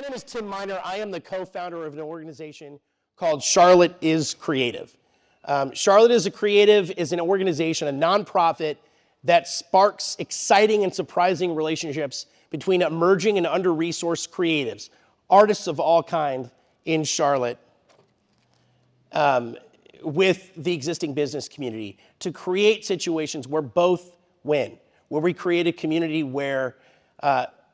name is Tim Miner. I am the co-founder of an organization called Charlotte is Creative. Charlotte is a Creative is an organization, a nonprofit that sparks exciting and surprising relationships between emerging and under-resourced creatives, artists of all kinds in Charlotte, with the existing business community to create situations where both win, where we create a community where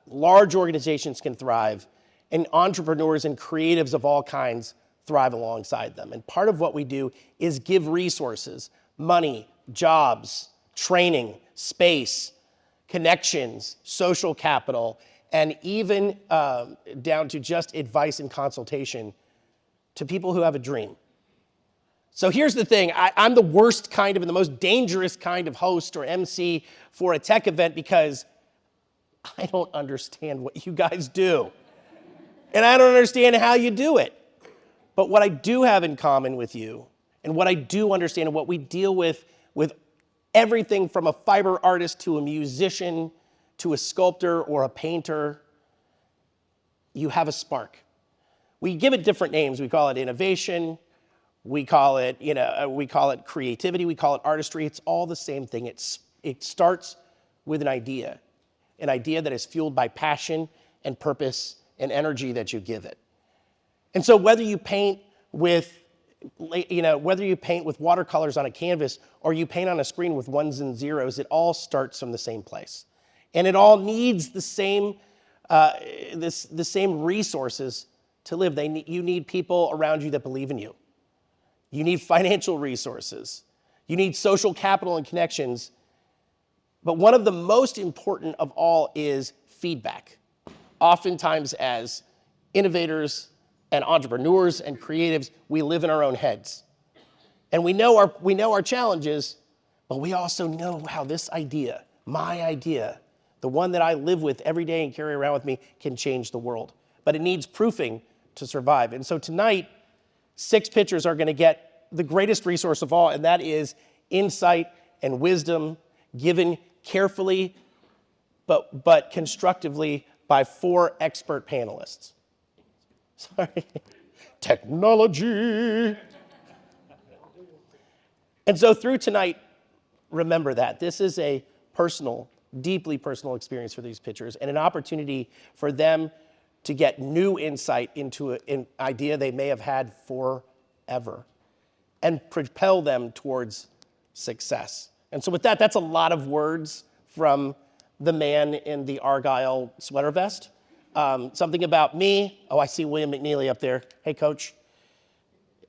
large organizations can thrive and entrepreneurs and creatives of all kinds thrive alongside them. And part of what we do is give resources, money, jobs, training, space, connections, social capital, and even down to just advice and consultation to people who have a dream. So here's the thing, I'm the worst kind of and the most dangerous kind of host or MC for a tech event because I don't understand what you guys do. And I don't understand how you do it. But what I do have in common with you, and what I do understand, and what we deal with everything from a fiber artist to a musician to a sculptor or a painter, you have a spark. We give it different names. We call it innovation. We call it, we call it creativity. We call it artistry. It's all the same thing. It starts with an idea that is fueled by passion and purpose and energy that you give it. And so whether you paint with, whether you paint with watercolors on a canvas or you paint on a screen with ones and zeros, it all starts from the same place. And it all needs the same, the same resources to live. You need people around you that believe in you. You need financial resources. You need social capital and connections. But one of the most important of all is feedback. Oftentimes as innovators and entrepreneurs and creatives, we live in our own heads. And we know our challenges, but we also know how this idea, my idea, the one that I live with every day and carry around with me, can change the world. But it needs proofing to survive. And so tonight, 6 pitchers are gonna get the greatest resource of all, and that is insight and wisdom given carefully, but constructively by 4 expert panelists. Sorry, technology. And so through tonight, remember that. This is a personal, deeply personal experience for these pitchers and an opportunity for them to get new insight into an idea they may have had forever and propel them towards success. And so with that, that's a lot of words from the man in the Argyle sweater vest. Something about me, oh, I see William McNeely up there. Hey, coach.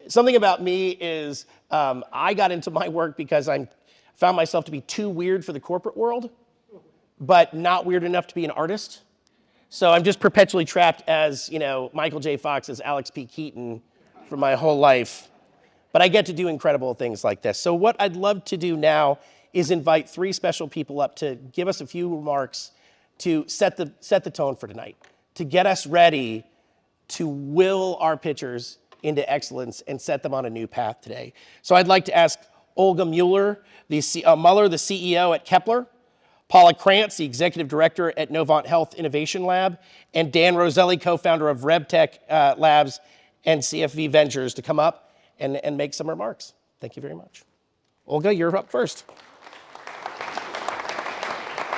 Something about me is I got into my work because I found myself to be too weird for the corporate world, but not weird enough to be an artist. So I'm just perpetually trapped as, Michael J. Fox as Alex P. Keaton for my whole life. But I get to do incredible things like this. So what I'd love to do now is invite 3 special people up to give us a few remarks to set the tone for tonight, to get us ready to will our pitchers into excellence and set them on a new path today. So I'd like to ask Olga Muller, the CEO at Kepler, Paula Kranz, the Executive Director at Novant Health Innovation Lab, and Dan Roselli, co-founder of RevTech Labs and CFV Ventures, to come up and make some remarks. Thank you very much. Olga, you're up first.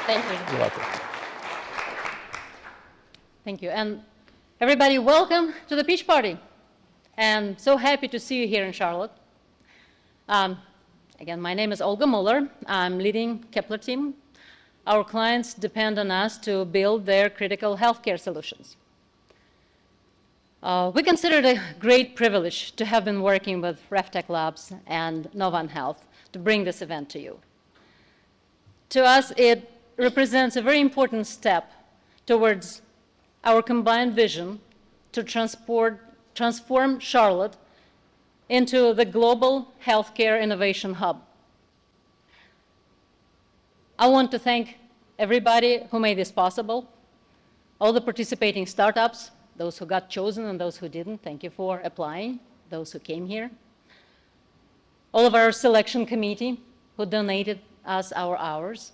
Thank you. You're welcome. Thank you. And everybody, welcome to the Pitch Party. And so happy to see you here in Charlotte. Again, my name is Olga Muller. I'm leading Kepler Team. Our clients depend on us to build their critical healthcare solutions. We consider it a great privilege to have been working with RevTechLabs and Novant Health to bring this event to you. To us, it represents a very important step towards our combined vision to transform Charlotte into the global healthcare innovation hub. I want to thank everybody who made this possible, all the participating startups, those who got chosen and those who didn't. Thank you for applying, those who came here. All of our selection committee who donated us our hours.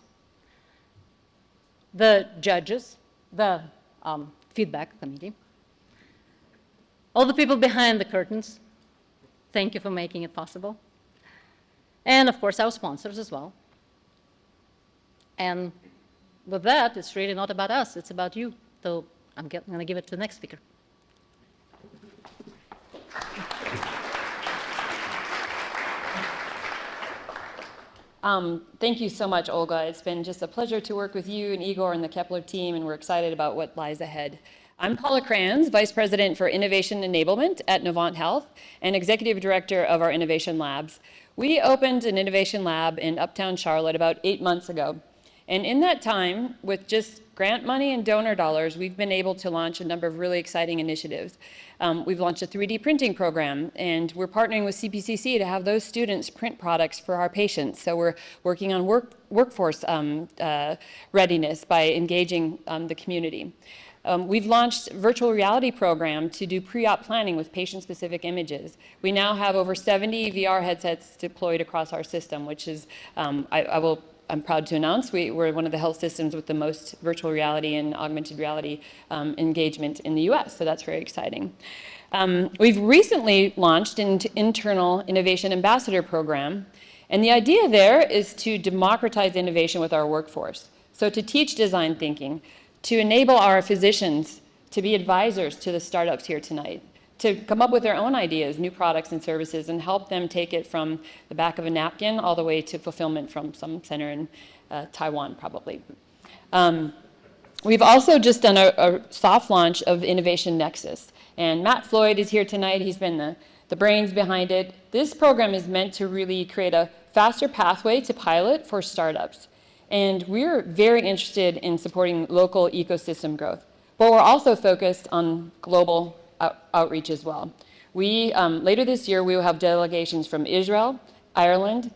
The judges, the feedback committee, all the people behind the curtains, thank you for making it possible. And of course, our sponsors as well. And with that, it's really not about us, it's about you. So I'm going to give it to the next speaker. Thank you so much, Olga. It's been just a pleasure to work with you and Igor and the Kepler team, and we're excited about what lies ahead. I'm Paula Kranz, Vice President for Innovation Enablement at Novant Health and Executive Director of our Innovation Labs. We opened an innovation lab in Uptown Charlotte about 8 months ago. And in that time, with just grant money and donor dollars, we've been able to launch a number of really exciting initiatives. We've launched a 3D printing program, and we're partnering with CPCC to have those students print products for our patients. So we're working on workforce readiness by engaging the community. We've launched a virtual reality program to do pre-op planning with patient-specific images. We now have over 70 VR headsets deployed across our system, which is, I'm proud to announce, we're one of the health systems with the most virtual reality and augmented reality engagement in the US, so that's very exciting. We've recently launched an internal innovation ambassador program, and the idea there is to democratize innovation with our workforce. So to teach design thinking, to enable our physicians to be advisors to the startups here tonight, to come up with their own ideas, new products and services, and help them take it from the back of a napkin all the way to fulfillment from some center in Taiwan, probably. We've also just done a soft launch of Innovation Nexus, and Matt Floyd is here tonight. He's been the brains behind it. This program is meant to really create a faster pathway to pilot for startups. And we're very interested in supporting local ecosystem growth, but we're also focused on global outreach as well. Later this year, we will have delegations from Israel, Ireland,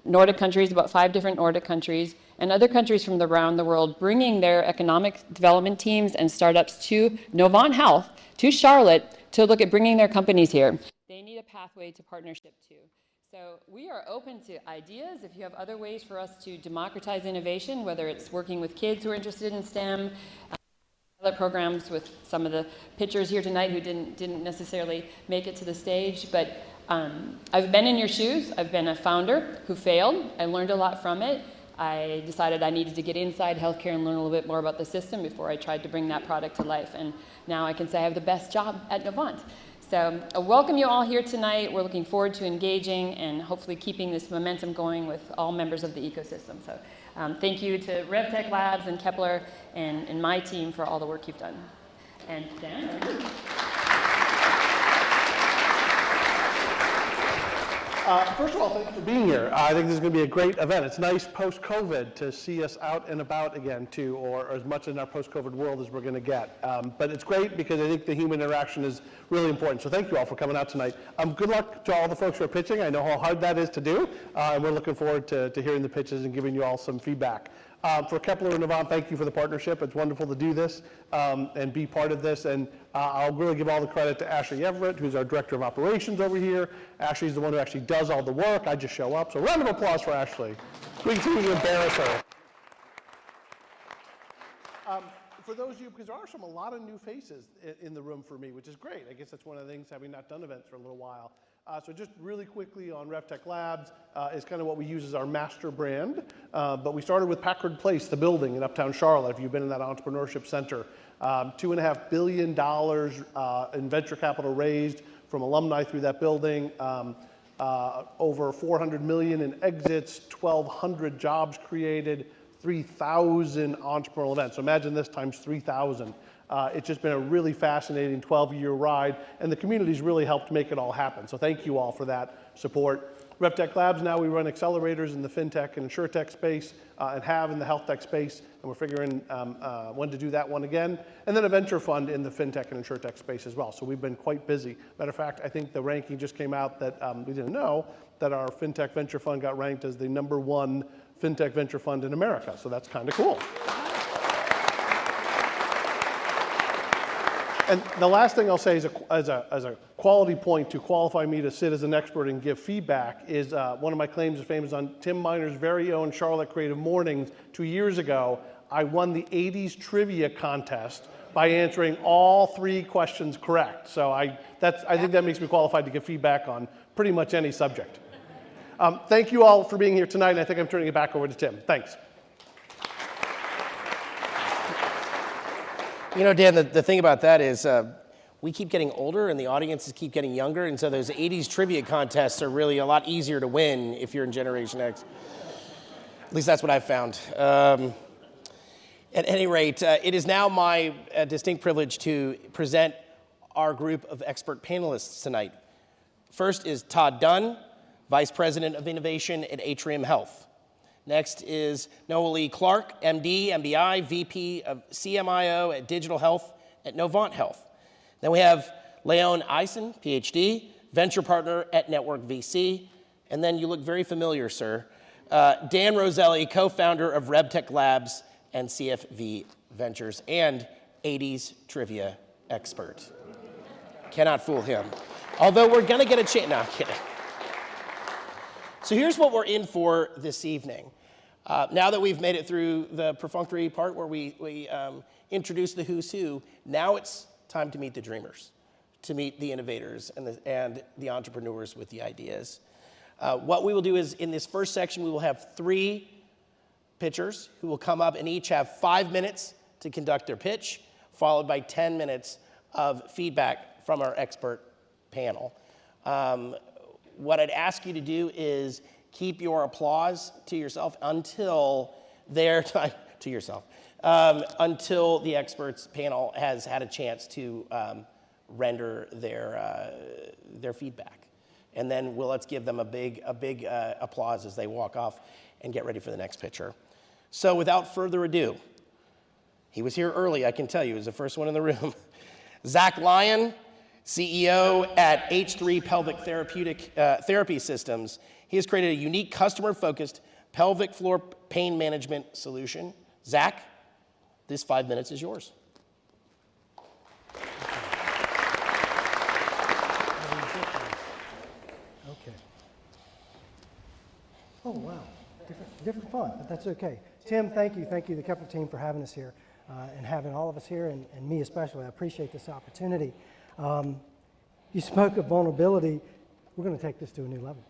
Nordic countries, about 5 different Nordic countries, and other countries from around the world, bringing their economic development teams and startups to Novant Health, to Charlotte, to look at bringing their companies here. They need a pathway to partnership too. So we are open to ideas. If you have other ways for us to democratize innovation, whether it's working with kids who are interested in STEM, other programs with some of the pitchers here tonight who didn't necessarily make it to the stage, but I've been in your shoes. I've been a founder who failed. I learned a lot from it. I decided I needed to get inside healthcare and learn a little bit more about the system before I tried to bring that product to life. And now I can say I have the best job at Novant. So I welcome you all here tonight. We're looking forward to engaging and hopefully keeping this momentum going with all members of the ecosystem. So thank you to RevTechLabs and Kepler and my team for all the work you've done. And Dan? First of all, thanks for being here. I think this is going to be a great event. It's nice post-COVID to see us out and about again, too, or as much in our post-COVID world as we're going to get. But it's great because I think the human interaction is really important. So thank you all for coming out tonight. Good luck to all the folks who are pitching. I know how hard that is to do, and we're looking forward to hearing the pitches and giving you all some feedback. For Kepler and Novant, thank you for the partnership. It's wonderful to do this and be part of this. And I'll really give all the credit to Ashley Everett, who's our Director of Operations over here. Ashley's the one who actually does all the work. I just show up. So round of applause for Ashley. We continue to embarrass her. For those of you, because there are a lot of new faces in the room for me, which is great. I guess that's one of the things, having not done events for a little while. So just really quickly on RevTech Labs is kind of what we use as our master brand. But we started with Packard Place, the building in Uptown Charlotte, if you've been in that entrepreneurship center. $2.5 billion in venture capital raised from alumni through that building. Over 400 million in exits, 1,200 jobs created, 3,000 entrepreneurial events. So imagine this times 3,000. It's just been a really fascinating 12-year ride, and the community's really helped make it all happen. So thank you all for that support. RevTech Labs, now we run accelerators in the fintech and insurtech space and have in the healthtech space, and we're figuring when to do that one again. And then a venture fund in the fintech and insurtech space as well. So we've been quite busy. Matter of fact, I think the ranking just came out that we didn't know that our fintech venture fund got ranked as the #1 fintech venture fund in America. So that's kind of cool. And the last thing I'll say as a quality point to qualify me to sit as an expert and give feedback is one of my claims to fame is on Tim Miner's very own Charlotte Creative Mornings 2 years ago. I won the 80s trivia contest by answering all 3 questions correct. So I think that makes me qualified to give feedback on pretty much any subject. Thank you all for being here tonight, and I think I'm turning it back over to Tim. Thanks. You know, Dan, the thing about that is we keep getting older and the audiences keep getting younger, and so those 80s trivia contests are really a lot easier to win if you're in Generation X. At least that's what I've found. At any rate, it is now my distinct privilege to present our group of expert panelists tonight. First is Todd Dunn, Vice President of Innovation at HireMe Health. Next is Noellee Clarke, MD, MBI, VP of CMIO at Digital Health at Novant Health. Then we have Leon Eisen, Ph.D., Venture Partner at Network VC. And then you look very familiar, sir. Dan Roselli, co-founder of RevTech Labs and CFV Ventures, and 80s trivia expert. Cannot fool him. Although we're gonna get a chance, no, I'm kidding. So here's what we're in for this evening. Now that we've made it through the perfunctory part where we introduce the who's who, now it's time to meet the dreamers, to meet the innovators and the entrepreneurs with the ideas. What we will do is, in this first section, we will have 3 pitchers who will come up and each have 5 minutes to conduct their pitch, followed by 10 minutes of feedback from our expert panel. What I'd ask you to do is keep your applause to yourself until their time, until the experts panel has had a chance to render their feedback. And then let's give them a big applause as they walk off and get ready for the next pitcher. So without further ado, he was here early, I can tell you, he was the first one in the room. Zach Lyon, CEO at H3 Pelvic Therapy Systems. He has created a unique customer-focused pelvic floor pain management solution. Zach, this 5 minutes is yours. Okay. Oh, wow. Different fun, but that's okay. Tim, thank you, the Kepler team, for having us here and having all of us here, and me especially. I appreciate this opportunity. You spoke of vulnerability. We're going to take this to a new level.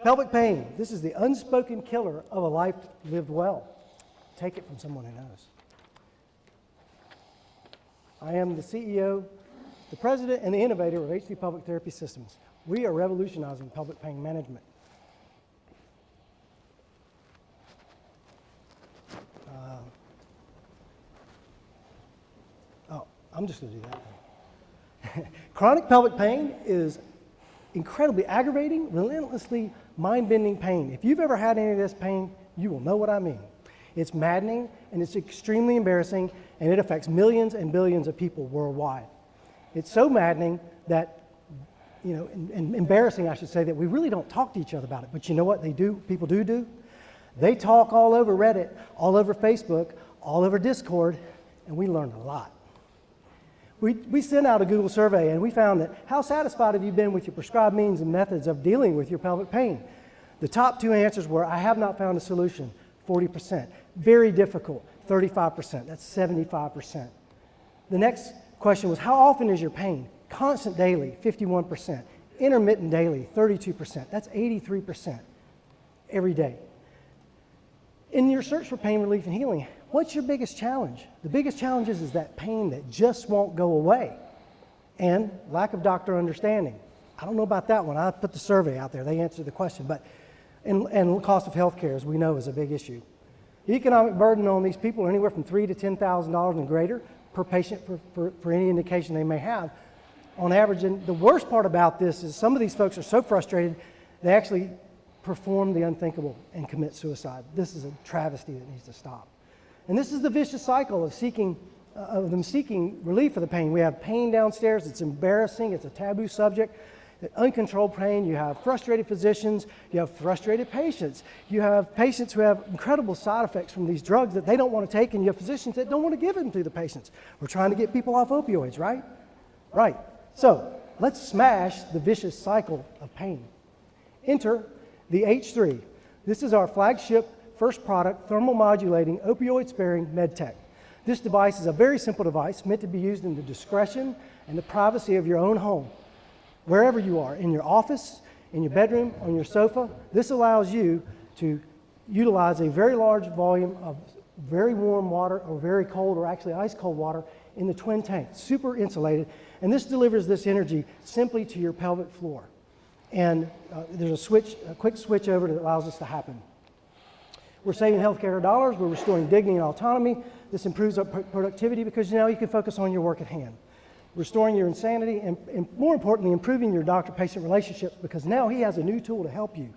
Pelvic pain. This is the unspoken killer of a life lived well. Take it from someone who knows. I am the CEO, the president, and the innovator of H3 Pelvic Therapy Systems. We are revolutionizing pelvic pain management. I'm just going to do that thing. Chronic pelvic pain is incredibly aggravating, relentlessly mind-bending pain. If you've ever had any of this pain, you will know what I mean. It's maddening, and it's extremely embarrassing, and it affects millions and billions of people worldwide. It's so maddening that, and embarrassing, I should say, that we really don't talk to each other about it. But you know what people do? They talk all over Reddit, all over Facebook, all over Discord, and we learn a lot. We sent out a Google survey, and we found that how satisfied have you been with your prescribed means and methods of dealing with your pelvic pain? The top 2 answers were, I have not found a solution, 40%. Very difficult, 35%. That's 75%. The next question was, how often is your pain? Constant daily, 51%. Intermittent daily, 32%. That's 83% every day. In your search for pain relief and healing, what's your biggest challenge? The biggest challenge is that pain that just won't go away, and lack of doctor understanding. I don't know about that one. I put the survey out there. They answered the question. But and cost of health care, as we know, is a big issue. The economic burden on these people are anywhere from $3,000 to $10,000 and greater per patient for any indication they may have on average. And the worst part about this is some of these folks are so frustrated, they actually perform the unthinkable and commit suicide. This is a travesty that needs to stop. And this is the vicious cycle of them seeking relief for the pain. We have pain downstairs. It's embarrassing. It's a taboo subject. Uncontrolled pain. You have frustrated physicians. You have frustrated patients. You have patients who have incredible side effects from these drugs that they don't want to take, and you have physicians that don't want to give them to the patients. We're trying to get people off opioids, right? Right. So let's smash the vicious cycle of pain. Enter the H3. This is our flagship first product, thermal modulating, opioid sparing med tech. This device is a very simple device meant to be used in the discretion and the privacy of your own home. Wherever you are, in your office, in your bedroom, on your sofa, this allows you to utilize a very large volume of very warm water or very cold or actually ice cold water in the twin tank, super insulated, and this delivers this energy simply to your pelvic floor. And there's a quick switch over that allows this to happen. We're saving healthcare dollars, we're restoring dignity and autonomy. This improves our productivity because now you can focus on your work at hand. Restoring your insanity and more importantly, improving your doctor-patient relationships because now he has a new tool to help you.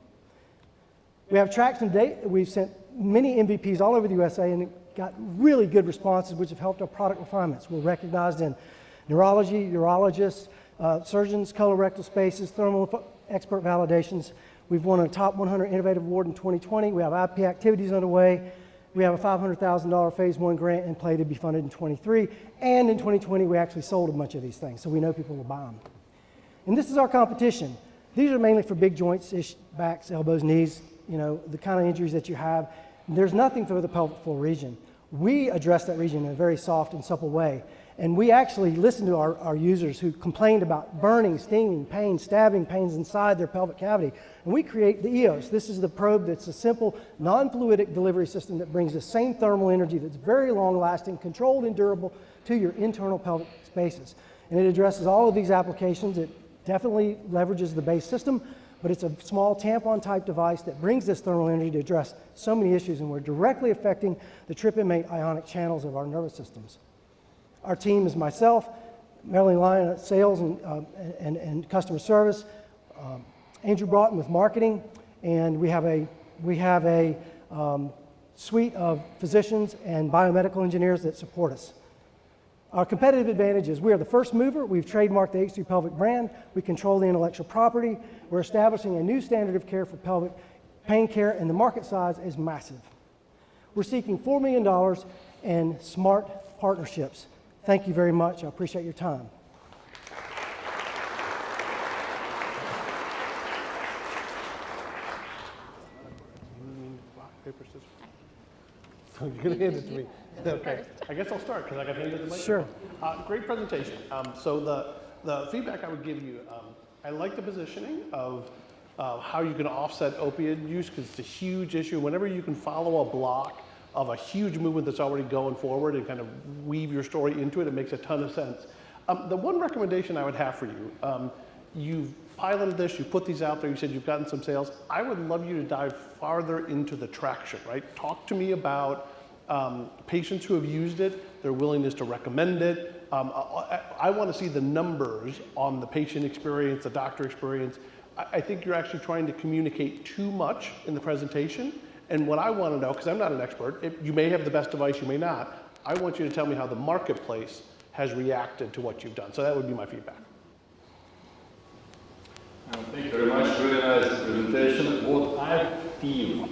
We have traction to date. We've sent many MVPs all over the USA and got really good responses which have helped our product refinements. We're recognized in neurology, urologists, surgeons, colorectal spaces, thermal expert validations. We've won a top 100 innovative award in 2020. We have IP activities underway. We have a $500,000 phase 1 grant in play to be funded in 23. And in 2020, we actually sold a bunch of these things, so we know people will buy them. And this is our competition. These are mainly for big joints, backs, elbows, knees, the kind of injuries that you have. There's nothing for the pelvic floor region. We address that region in a very soft and supple way. And we actually listened to our users who complained about burning, stinging, pain, stabbing pains inside their pelvic cavity. And we create the EOS. This is the probe that's a simple, non-fluidic delivery system that brings the same thermal energy that's very long-lasting, controlled and durable to your internal pelvic spaces. And it addresses all of these applications. It definitely leverages the base system, but it's a small tampon-type device that brings this thermal energy to address so many issues, and we're directly affecting the TRPM8 ionic channels of our nervous systems. Our team is myself, Melanie Lyon at sales and customer service, Andrew Broughton with marketing, and we have a suite of physicians and biomedical engineers that support us. Our competitive advantage is we are the first mover. We've trademarked the H3 Pelvic brand. We control the intellectual property. We're establishing a new standard of care for pelvic pain care, and the market size is massive. We're seeking $4 million in smart partnerships. Thank you very much. I appreciate your time. Rock, paper, scissors. You're going to hand it to me. Okay. I guess I'll start because I got handed the microphone. Sure. Great presentation. So the feedback I would give you, I like the positioning of how you can offset opioid use because it's a huge issue. Whenever you can follow a block of a huge movement that's already going forward and kind of weave your story into it, it makes a ton of sense. The one recommendation I would have for you, you've piloted this, you put these out there, you said you've gotten some sales. I would love you to dive farther into the traction, right? Talk to me about patients who have used it, their willingness to recommend it. I want to see the numbers on the patient experience, the doctor experience. I think you're actually trying to communicate too much in the presentation. And what I want to know, because I'm not an expert, you may have the best device, you may not. I want you to tell me how the marketplace has reacted to what you've done. So that would be my feedback. Thank you very much. Really nice presentation. What I feel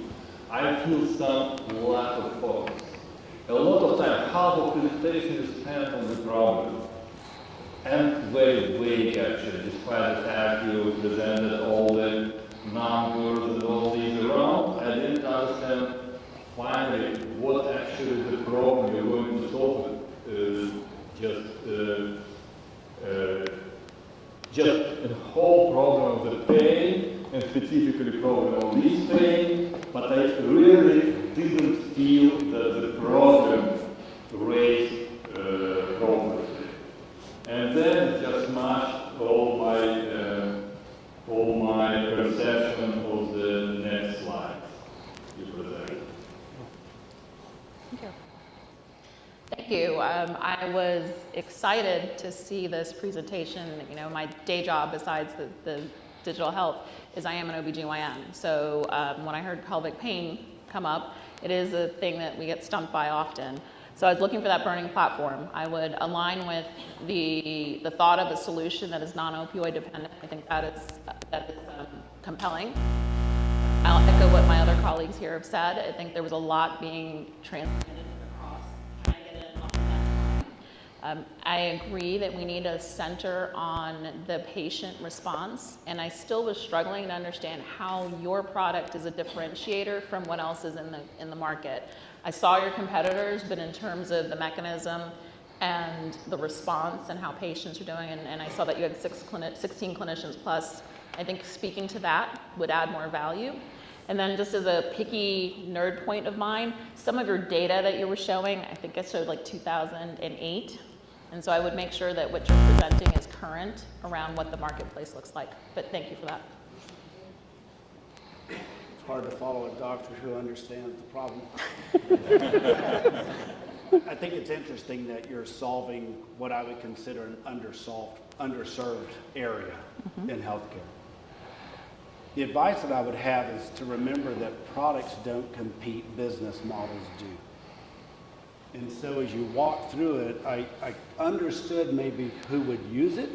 some lack of focus. A lot of time, half of presentation is spent on the problem. And very vague actually, despite the fact you presented all the numbers and all these around, I didn't understand finally what actually the problem you're going to solve. Just the whole problem of the pain, and specifically problem of this pain, but I really didn't feel that the problem raised properly. And then just smashed all my perception of the next slides you presented. Thank you. Thank you. I was excited to see this presentation. My day job, besides the digital health, is I am an OBGYN. So when I heard pelvic pain come up, it is a thing that we get stumped by often. So I was looking for that burning platform. I would align with the thought of a solution that is non-opioid dependent. I think that is compelling. I'll echo what my other colleagues here have said. I think there was a lot being transmitted across trying to get in off of I agree that we need to center on the patient response, and I still was struggling to understand how your product is a differentiator from what else is in the market. I saw your competitors, but in terms of the mechanism and the response and how patients are doing, and I saw that you had 16 clinicians plus, I think speaking to that would add more value. And then just as a picky nerd point of mine, some of your data that you were showing, I think it showed like 2008. And so I would make sure that what you're presenting is current around what the marketplace looks like. But thank you for that. It's hard to follow a doctor who understands the problem. I think it's interesting that you're solving what I would consider an underserved area in healthcare. The advice that I would have is to remember that products don't compete, business models do. And so as you walk through it, I understood maybe who would use it,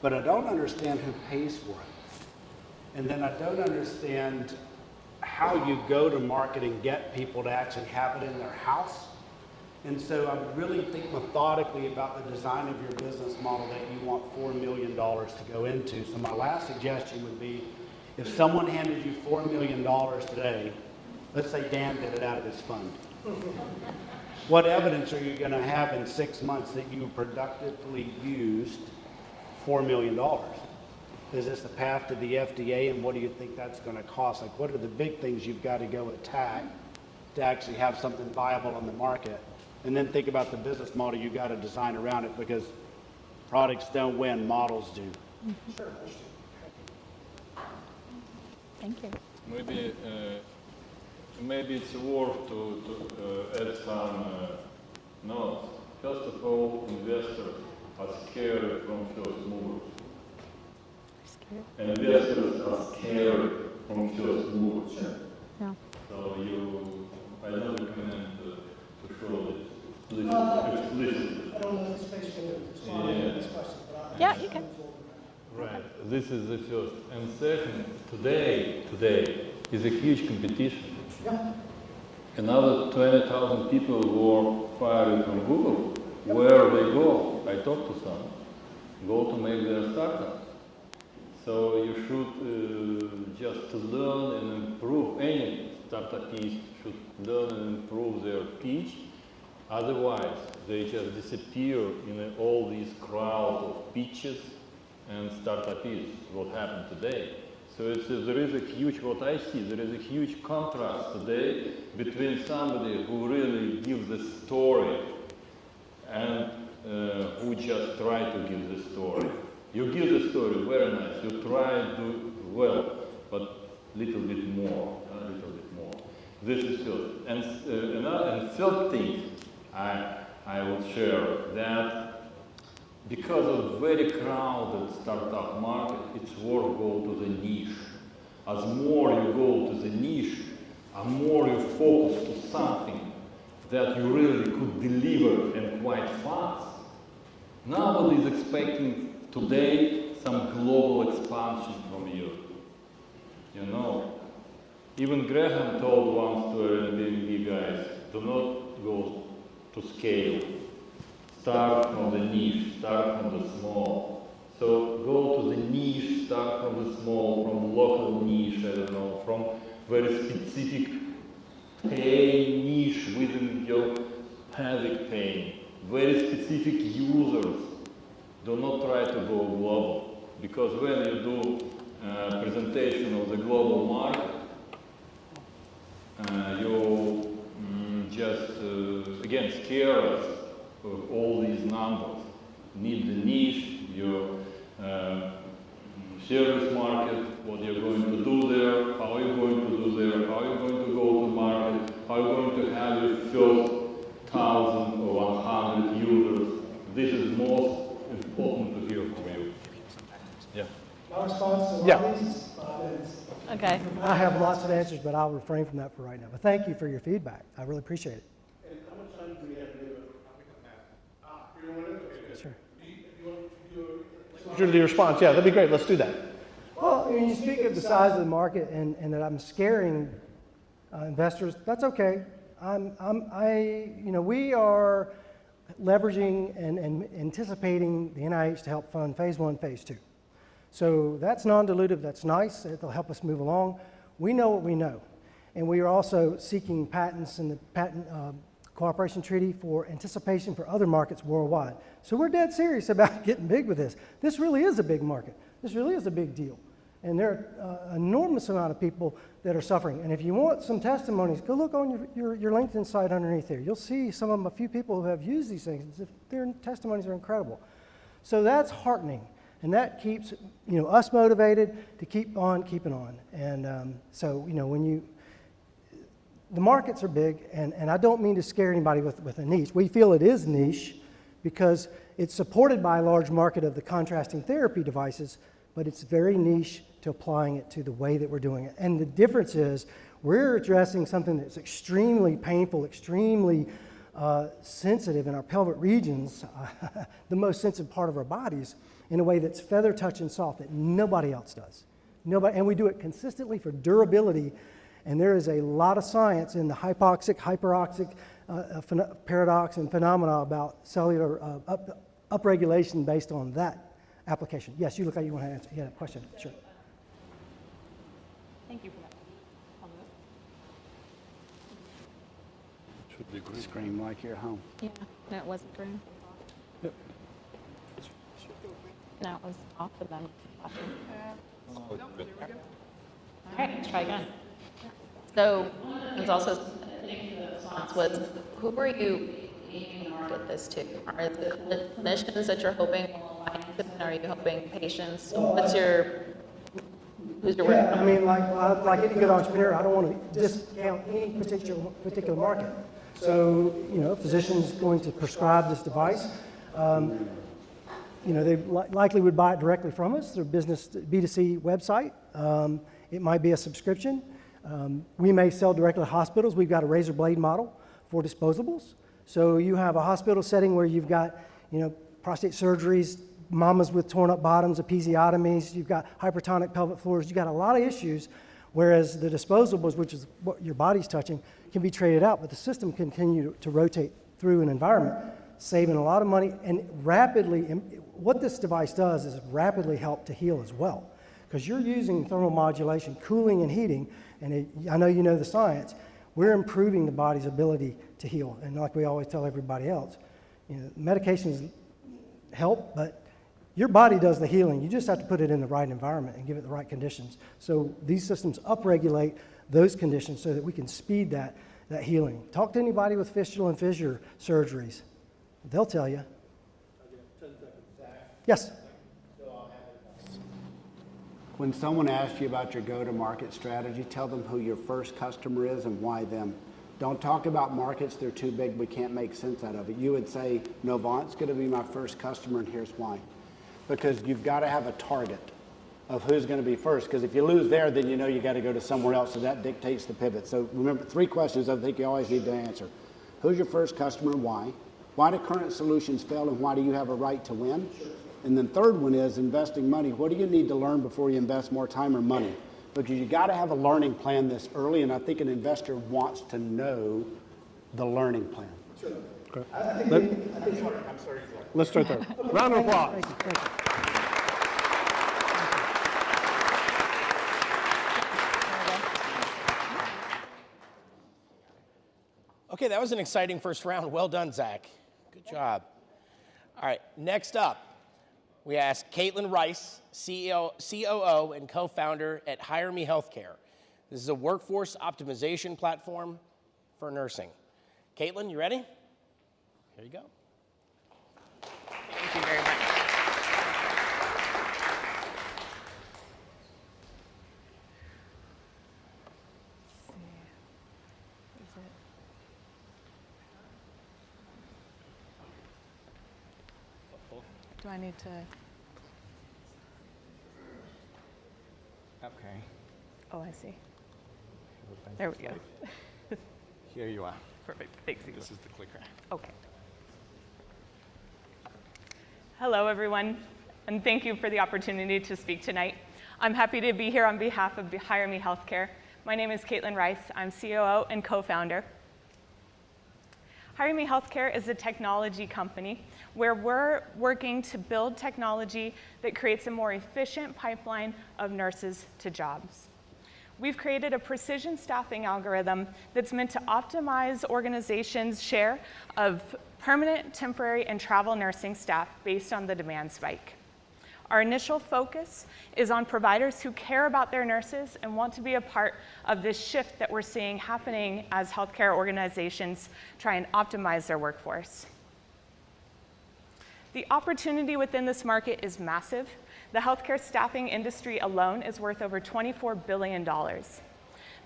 but I don't understand who pays for it. And then I don't understand how you go to market and get people to actually have it in their house. And so I would really think methodically about the design of your business model that you want $4 million to go into. So my last suggestion would be, if someone handed you $4 million today, let's say Dan did it out of his fund, what evidence are you going to have in 6 months that you productively used $4 million? Is this the path to the FDA, and what do you think that's going to cost? Like, what are the big things you've got to go attack to actually have something viable on the market? And then think about the business model you got to design around it, because products don't win, models do. Sure. Thank you. Maybe it's worth to add some notes. First of all, investors are scared from first movers. And investors are scared from first movers. Yeah. So I don't recommend to show it explicitly. I don't know if the space can respond to this question, but Yeah, you can. Right. This is the first. And second, today is a huge competition. yeah. Another 20,000 people were fired from Google. Where they go? I talked to some. Go to make their startup. So you should just learn and improve. Any startupist should learn and improve their pitch. Otherwise, they just disappear in all these crowd of pitches and startupists. What happened today? So there is a huge, what I see, there is a huge contrast today between somebody who really gives the story and who just try to give the story. You give the story, very nice, you try to do well, but little bit more, a little bit more. This is first. And third thing I would share, that because of very crowded startup market, it's worth go to the niche. As more you go to the niche, the more you focus to something that you really could deliver and quite fast. Nobody is expecting today some global expansion from you. You know, even Graham told once to Airbnb guys, do not go to scale. Start from the niche, start from the small. So go to the niche, start from the small, from local niche, I don't know, from very specific pain niche within your pelvic pain. Very specific users. Do not try to go global, because when you do presentation of the global market, you just again scare us. All these numbers. Need the niche, your service market, what you're going to do there, how you're going to do there, how you're going to go to market, how you're going to have your first 1,000 or 100 users. This is most important to hear from you. Yeah. My response to Yeah. these is, Okay. I have lots of answers, but I'll refrain from that for right now. But thank you for your feedback. I really appreciate it. And how much time do we have to do it? Sure. Do the response, yeah, that'd be great, let's do that. Well, when you speak of the size of the market and that I'm scaring investors, that's okay. We are leveraging and anticipating the NIH to help fund phase 1, phase 2. So that's non-dilutive, that's nice, it'll help us move along. We know what we know. And we are also seeking patents in the patent cooperation treaty for anticipation for other markets worldwide. So we're dead serious about getting big with this. This really is a big market. This really is a big deal. And there are an enormous amount of people that are suffering. And if you want some testimonies, go look on your LinkedIn site underneath there. You'll see a few people who have used these things. Their testimonies are incredible. So that's heartening. And that keeps us motivated to keep on keeping on. And so the markets are big, and I don't mean to scare anybody with a niche. We feel it is niche because it's supported by a large market of the contrasting therapy devices, but it's very niche to applying it to the way that we're doing it. And the difference is we're addressing something that's extremely painful, extremely sensitive in our pelvic regions, the most sensitive part of our bodies, in a way that's feather touch and soft that nobody else does. And we do it consistently for durability. And there is a lot of science in the hypoxic, hyperoxic paradox and phenomena about cellular upregulation based on that application. Yes, you look like you want to answer. You had a question. Sure. Thank you for that. Should be green. Scream like you're home. Yeah, no, it wasn't green. Yep. No, it was off and then flashing. Oh, good. All right, let's try again. So, there's also the response was, who are you aiming to market this to? Are the clinicians that you're hoping will align to them? Are you hoping patients? So who's your word? Yeah, I mean, like any good entrepreneur, I don't want to discount any particular market. So, physicians going to prescribe this device. They likely would buy it directly from us, through business B2C website. It might be a subscription. We may sell directly to hospitals. We've got a razor blade model for disposables. So you have a hospital setting where you've got, prostate surgeries, mamas with torn up bottoms, episiotomies, you've got hypertonic pelvic floors, you've got a lot of issues, whereas the disposables, which is what your body's touching, can be traded out, but the system can continue to rotate through an environment, saving a lot of money and rapidly. What this device does is rapidly help to heal as well, because you're using thermal modulation, cooling and heating, and I know you know the science. We're improving the body's ability to heal, and like we always tell everybody else, medications help, but your body does the healing. You just have to put it in the right environment and give it the right conditions. So these systems upregulate those conditions so that we can speed that healing. Talk to anybody with fistula and fissure surgeries. They'll tell you. Yes? When someone asks you about your go-to-market strategy, tell them who your first customer is and why them. Don't talk about markets, they're too big, we can't make sense out of it. You would say, Novant's going to be my first customer, and here's why. Because you've got to have a target of who's going to be first, because if you lose there, then you got to go to somewhere else, so that dictates the pivot. So remember, 3 questions I think you always need to answer. Who's your first customer and why? Why do current solutions fail, and why do you have a right to win? And then third one is investing money. What do you need to learn before you invest more time or money? Because you got to have a learning plan this early, and I think an investor wants to know the learning plan. Sure. Okay. Let's start there. Round of applause. Thank you. Okay, that was an exciting first round. Well done, Zach. Good job. All right, next up, we asked Caitlin Rice, COO and co-founder at HireMe Healthcare. This is a workforce optimization platform for nursing. Caitlin, you ready? Here you go. Thank you very much. Do I need to? Okay. Oh, I see. There we go. Here you are. Perfect. Thanks. This is the clicker. Okay. Hello, everyone, and thank you for the opportunity to speak tonight. I'm happy to be here on behalf of HireMe Healthcare. My name is Caitlin Rice. I'm COO and co-founder. HireMe Healthcare is a technology company where we're working to build technology that creates a more efficient pipeline of nurses to jobs. We've created a precision staffing algorithm that's meant to optimize organizations' share of permanent, temporary, and travel nursing staff based on the demand spike. Our initial focus is on providers who care about their nurses and want to be a part of this shift that we're seeing happening as healthcare organizations try and optimize their workforce. The opportunity within this market is massive. The healthcare staffing industry alone is worth over $24 billion.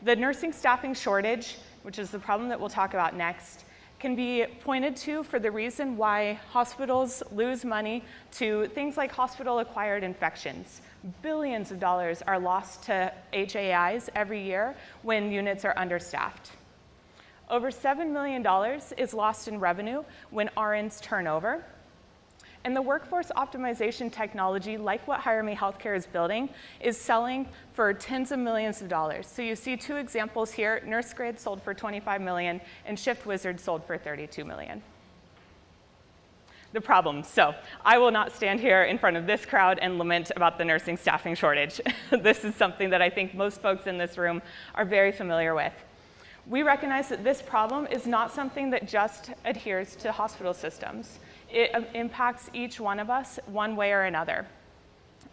The nursing staffing shortage, which is the problem that we'll talk about next, can be pointed to for the reason why hospitals lose money to things like hospital-acquired infections. Billions of dollars are lost to HAIs every year when units are understaffed. Over $7 million is lost in revenue when RNs turn over. And the workforce optimization technology, like what HireMe Healthcare is building, is selling for tens of millions of dollars. So you see two examples here. NurseGrid sold for $25 million, and ShiftWizard sold for $32 million. The problem. So I will not stand here in front of this crowd and lament about the nursing staffing shortage. This is something that I think most folks in this room are very familiar with. We recognize that this problem is not something that just adheres to hospital systems. It impacts each one of us one way or another.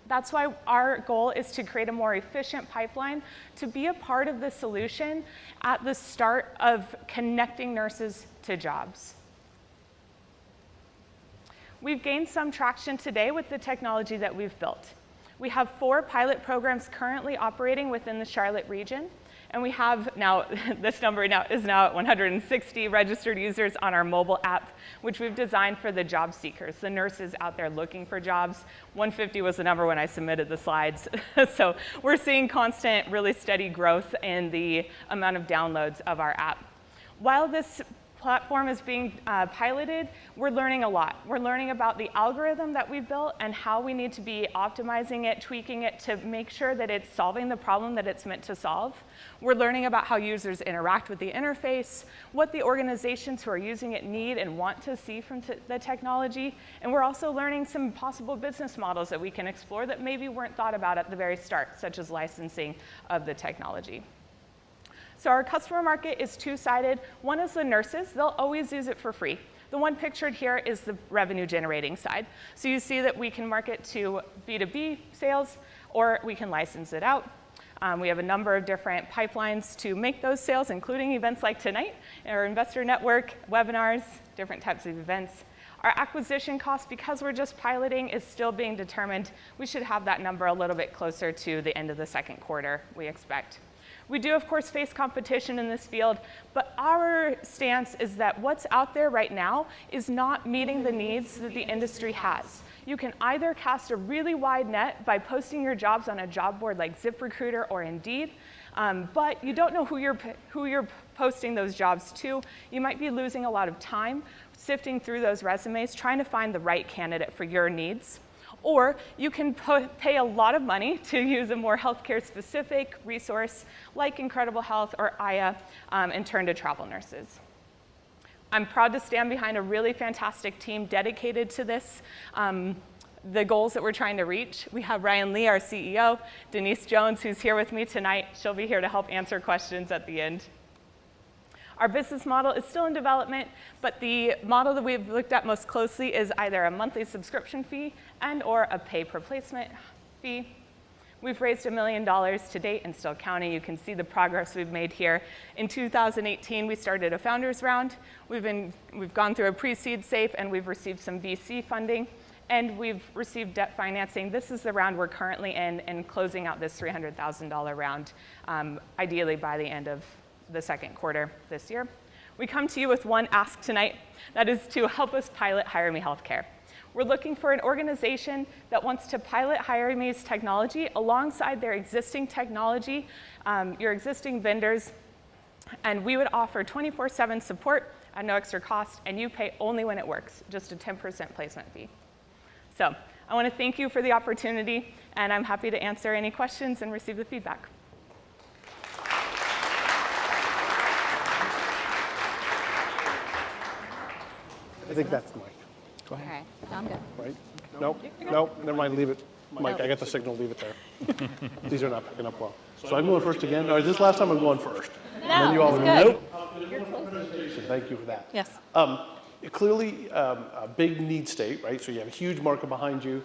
That's why our goal is to create a more efficient pipeline to be a part of the solution at the start of connecting nurses to jobs. We've gained some traction today with the technology that we've built. We have 4 pilot programs currently operating within the Charlotte region. And we have now, this number now is now at 160 registered users on our mobile app, which we've designed for the job seekers, the nurses out there looking for jobs. 150 was the number when I submitted the slides. So we're seeing constant, really steady growth in the amount of downloads of our app. While this platform is being piloted, we're learning a lot. We're learning about the algorithm that we built and how we need to be optimizing it, tweaking it to make sure that it's solving the problem that it's meant to solve. We're learning about how users interact with the interface, what the organizations who are using it need and want to see from the technology, and we're also learning some possible business models that we can explore that maybe weren't thought about at the very start, such as licensing of the technology. So our customer market is two-sided. One is the nurses. They'll always use it for free. The one pictured here is the revenue generating side. So you see that we can market to B2B sales, or we can license it out. We have a number of different pipelines to make those sales, including events like tonight, our investor network, webinars, different types of events. Our acquisition cost, because we're just piloting, is still being determined. We should have that number a little bit closer to the end of the second quarter, we expect. We do, of course, face competition in this field, but our stance is that what's out there right now is not meeting the needs that the industry has. You can either cast a really wide net by posting your jobs on a job board like ZipRecruiter or Indeed, but you don't know who you're posting those jobs to. You might be losing a lot of time sifting through those resumes, trying to find the right candidate for your needs. Or you can pay a lot of money to use a more healthcare-specific resource like Incredible Health or Aya and turn to travel nurses. I'm proud to stand behind a really fantastic team dedicated to this, the goals that we're trying to reach. We have Ryan Lee, our CEO, Denise Jones, who's here with me tonight. She'll be here to help answer questions at the end. Our business model is still in development, but the model that we've looked at most closely is either a monthly subscription fee and or a pay-per-placement fee. We've raised $1 million to date and still counting. You can see the progress we've made here. In 2018, we started a founders round. We've gone through a pre-seed safe, and we've received some VC funding, and we've received debt financing. This is the round we're currently in and closing out this $300,000 round, ideally by the end of the second quarter this year. We come to you with one ask tonight, that is to help us pilot HireMe Healthcare. We're looking for an organization that wants to pilot HireMe's technology alongside their existing technology, your existing vendors, and we would offer 24/7 support at no extra cost, and you pay only when it works, just a 10% placement fee. So I want to thank you for the opportunity, and I'm happy to answer any questions and receive the feedback. I think that's the mic, All right, I'm good. right? Nope, nope, never mind, leave it. Mike, I got the signal, leave it there. These are not picking up well. So I'm going first again, or is this last time I'm going first? And then you all it's go, good. nope. So thank you for that. Yes. Clearly, a big need state, right? So you have a huge market behind you.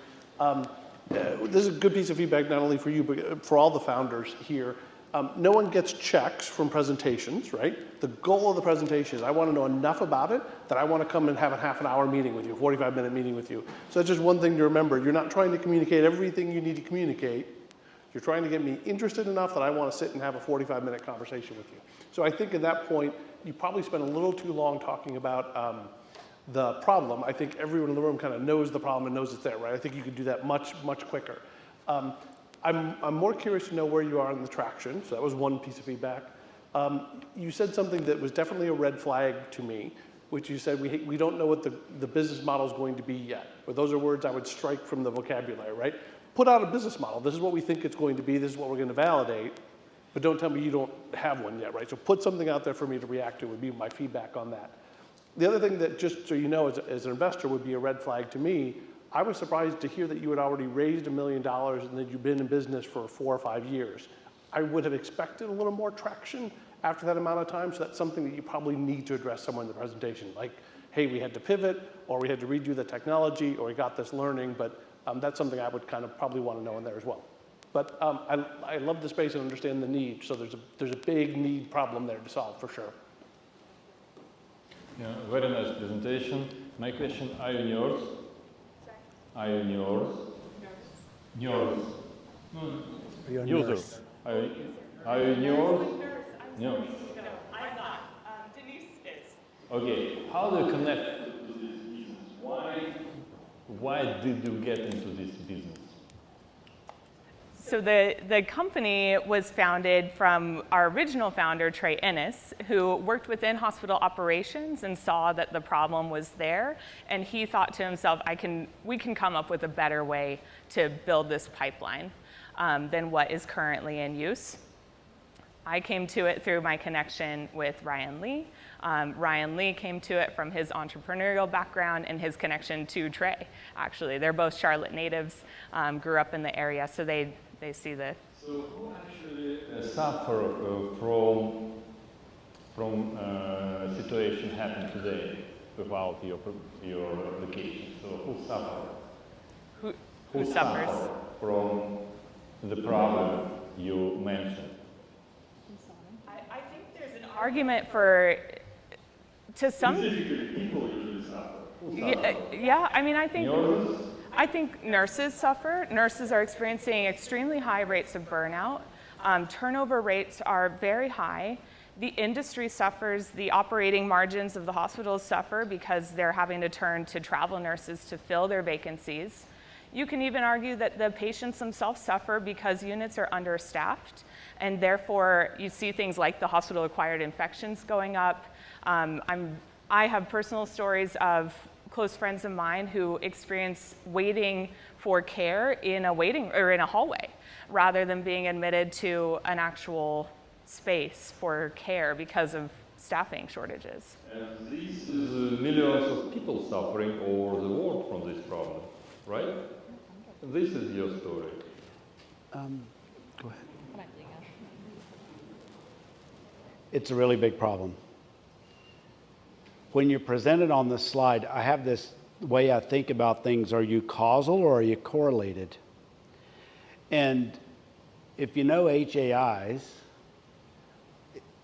This is a good piece of feedback, not only for you, but for all the founders here. No one gets checks from presentations, right? The goal of the presentation is I want to know enough about it that I want to come and have a half an hour meeting with you, 45-minute meeting with you. So that's just one thing to remember. You're not trying to communicate everything you need to communicate. You're trying to get me interested enough that I want to sit and have a 45-minute conversation with you. So I think at that point, you probably spent a little too long talking about the problem. I think everyone in the room kind of knows the problem and knows it's there, right? I think you could do that much, much quicker. I'm more curious to know where you are in the traction. So that was one piece of feedback. You said something that was definitely a red flag to me, which you said we don't know what the business model is going to be yet. But those are words I would strike from the vocabulary, right? Put out a business model. This is what we think it's going to be. This is what we're going to validate. But don't tell me you don't have one yet, right? So put something out there for me to react to would be my feedback on that. The other thing that, just so you know, as an investor would be a red flag to me, I was surprised to hear that you had already raised $1 million and that you've been in business for 4 or 5 years. I would have expected a little more traction after that amount of time, so that's something that you probably need to address somewhere in the presentation. Like, hey, we had to pivot, or we had to redo the technology, or we got this learning, but that's something I would kind of probably want to know in there as well. But I love the space and understand the need, so there's a big need problem there to solve for sure. Yeah, very nice presentation. My question, are you nerds? Are you nerds? Nerds. Are you a Users. nurse? Are you nerds? No. No, I'm not. Denise is. Okay, how do you connect to this business? Why did you get into this business? So the company was founded from our original founder, Trey Ennis, who worked within hospital operations and saw that the problem was there. And he thought to himself, we can come up with a better way to build this pipeline than what is currently in use. I came to it through my connection with Ryan Lee. Ryan Lee came to it from his entrepreneurial background and his connection to Trey. Actually, they're both Charlotte natives, grew up in the area, so they see the. So who actually suffer from situation happening today without your application? So who suffer? Who suffers? Suffer from the problem you mentioned? I think there's an argument for, to some. Specifically, people usually suffer. Who suffer? Yeah, I mean, I think. Nurses? I think nurses suffer. Nurses are experiencing extremely high rates of burnout. Turnover rates are very high. The industry suffers. The operating margins of the hospitals suffer because they're having to turn to travel nurses to fill their vacancies. You can even argue that the patients themselves suffer because units are understaffed, and therefore you see things like the hospital-acquired infections going up. I have personal stories of close friends of mine who experience waiting for care in a hallway rather than being admitted to an actual space for care because of staffing shortages. And this is millions of people suffering all over the world from this problem, right? This is your story. Go ahead. It's a really big problem. When you're presented on this slide, I have this way I think about things. Are you causal or are you correlated? And if you know HAIs,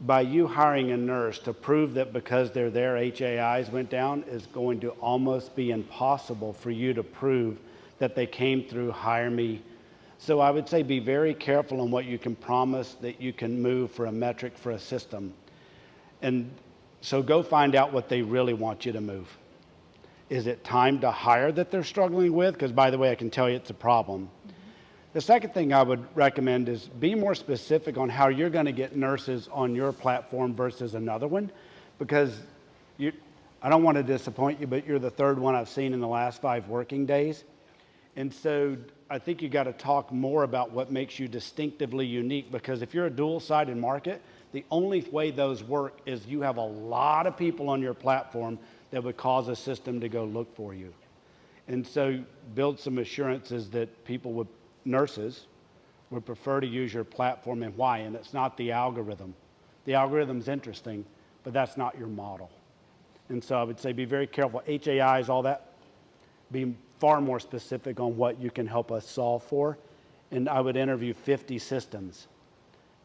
by you hiring a nurse to prove that because they're there, HAIs went down, is going to almost be impossible for you to prove that they came through HireMe. So I would say be very careful on what you can promise that you can move for a metric for a system. And so go find out what they really want you to move. Is it time to hire that they're struggling with? Because by the way, I can tell you it's a problem. The second thing I would recommend is be more specific on how you're going to get nurses on your platform versus another one, because I don't want to disappoint you, but you're the third one I've seen in the last 5 working days. And so I think you got to talk more about what makes you distinctively unique, because if you're a dual-sided market, the only way those work is you have a lot of people on your platform that would cause a system to go look for you. And so build some assurances that nurses would prefer to use your platform and why. And it's not the algorithm. The algorithm's interesting, but that's not your model. And so I would say be very careful. HAIs, all that, be far more specific on what you can help us solve for. And I would interview 50 systems.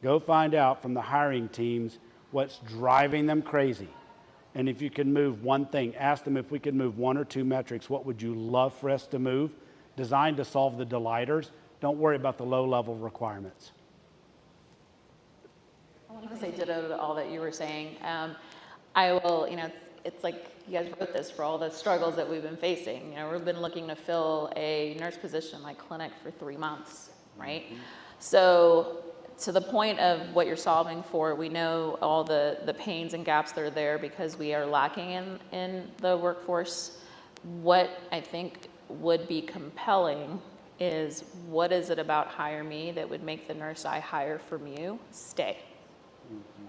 Go find out from the hiring teams what's driving them crazy. And if you can move one thing, ask them if we could move 1 or 2 metrics, what would you love for us to move? Designed to solve the delighters. Don't worry about the low-level requirements. I want to say ditto to all that you were saying. I will, it's like you guys wrote this for all the struggles that we've been facing. We've been looking to fill a nurse position like clinic for 3 months, right? Mm-hmm. So to the point of what you're solving for, we know all the pains and gaps that are there because we are lacking in the workforce. What I think would be compelling is what is it about HireMe that would make the nurse I hire from you stay? Mm-hmm.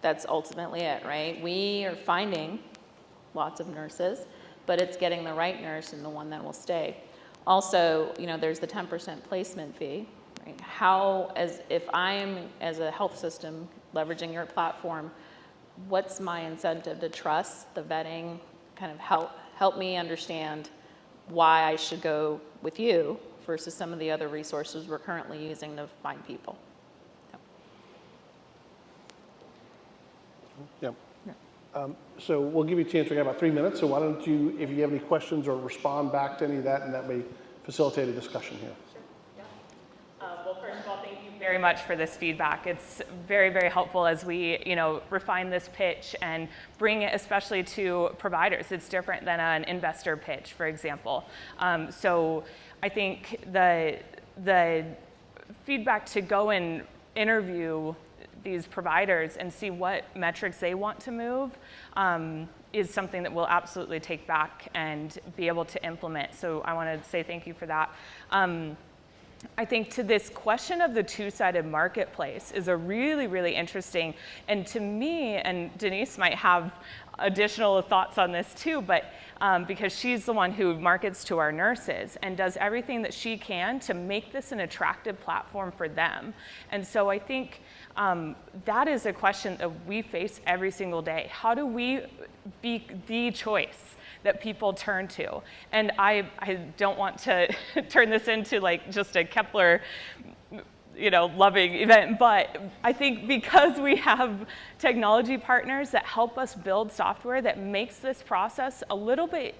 That's ultimately it, right? We are finding lots of nurses, but it's getting the right nurse and the one that will stay. Also, there's the 10% placement fee, right? If I'm, as a health system, leveraging your platform, what's my incentive to trust the vetting, kind of help me understand why I should go with you versus some of the other resources we're currently using to find people. Yep. So we'll give you a chance. We got about 3 minutes. So why don't you, if you have any questions or respond back to any of that, and that may facilitate a discussion here. Sure. Yeah. Well, first of all, thank you very much for this feedback. It's very, very helpful as we, refine this pitch and bring it especially to providers. It's different than an investor pitch, for example. So I think the feedback to go and interview these providers and see what metrics they want to move is something that we'll absolutely take back and be able to implement. So I want to say thank you for that. I think to this question of the two-sided marketplace is a really, really interesting, and to me, and Denise might have additional thoughts on this too, but because she's the one who markets to our nurses and does everything that she can to make this an attractive platform for them. And so I think that is a question that we face every single day. How do we be the choice that people turn to? And I don't want to turn this into like just a Kepler loving event, but I think because we have technology partners that help us build software that makes this process a little bit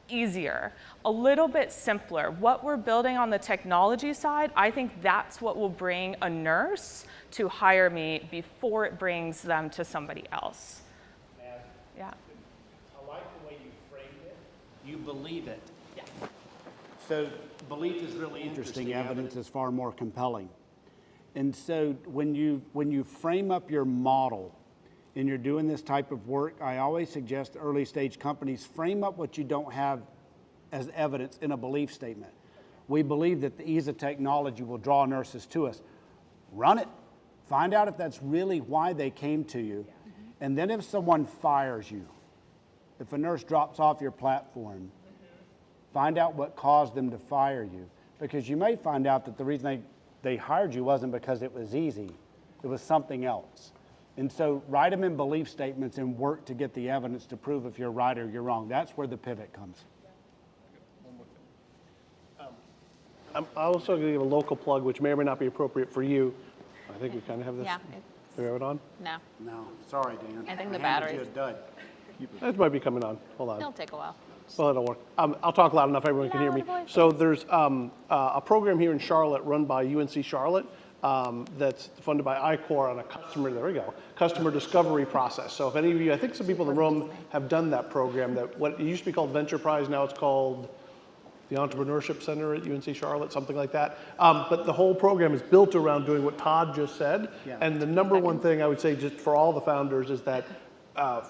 easier, a little bit simpler. What we're building on the technology side, I think that's what will bring a nurse to HireMe before it brings them to somebody else. Yeah. I like the way you framed it. You believe it. Yeah. So belief is really interesting. Evidence is far more compelling. And so when you frame up your model and you're doing this type of work, I always suggest early stage companies frame up what you don't have as evidence in a belief statement. We believe that the ease of technology will draw nurses to us. Run it. Find out if that's really why they came to you. And then if someone fires you, if a nurse drops off your platform, find out what caused them to fire you. Because you may find out that the reason they hired you wasn't because it was easy. It was something else. And so write them in belief statements and work to get the evidence to prove if you're right or you're wrong. That's where the pivot comes. I'm also going to give a local plug, which may or may not be appropriate for you. I think we kind of have this. Yeah. Do we have it on? No. No, sorry, Dan. I think the handed battery's. you a dud. That might be coming on. Hold on. It'll take a while. Well, it'll work. I'll talk loud enough everyone can hear me. So there's a program here in Charlotte run by UNC Charlotte that's funded by I-Corps on a customer discovery process. So if any of you, I think some people in the room have done that program, that what it used to be called Venture Prize, now it's called the Entrepreneurship Center at UNC Charlotte, something like that. But the whole program is built around doing what Todd just said. Yeah. And the number one thing I would say just for all the founders is that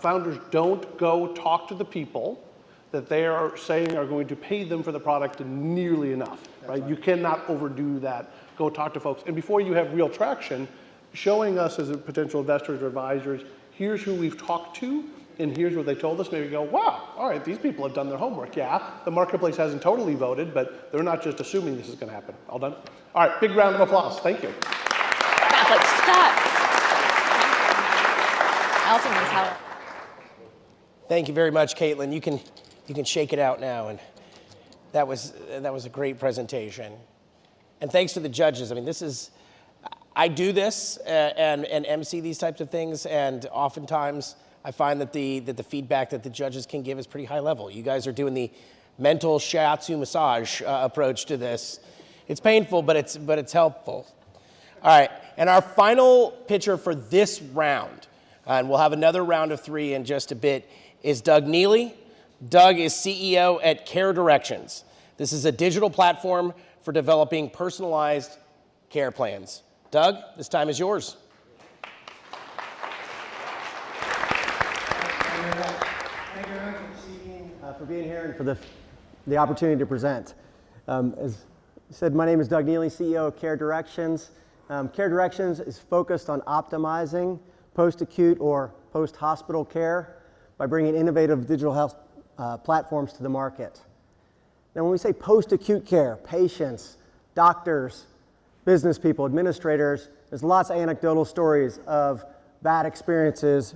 founders don't go talk to the people that they are saying are going to pay them for the product nearly enough, right? You cannot overdo that. Go talk to folks. And before you have real traction, showing us as a potential investors or advisors, here's who we've talked to, and here's what they told us, maybe go, wow, all right, these people have done their homework. Yeah, the marketplace hasn't totally voted, but they're not just assuming this is going to happen. All done? All right, big round of applause. Thank you. Let's start. I also knows how. Thank you very much, Caitlin. You can shake it out now, and that was a great presentation. And thanks to the judges. I mean, I do this and MC these types of things, and oftentimes I find that the feedback that the judges can give is pretty high level. You guys are doing the mental shiatsu massage approach to this. It's painful, but it's helpful. All right, and our final pitcher for this round, and we'll have another round of 3 in just a bit, is Doug Neely. Doug is CEO at Care Directions. This is a digital platform for developing personalized care plans. Doug, this time is yours. Thank you very much for being here and for the opportunity to present. As you said, my name is Doug Neely, CEO of Care Directions. Care Directions is focused on optimizing post-acute or post-hospital care by bringing innovative digital health platforms to the market. Now, when we say post-acute care, patients, doctors, business people, administrators, there's lots of anecdotal stories of bad experiences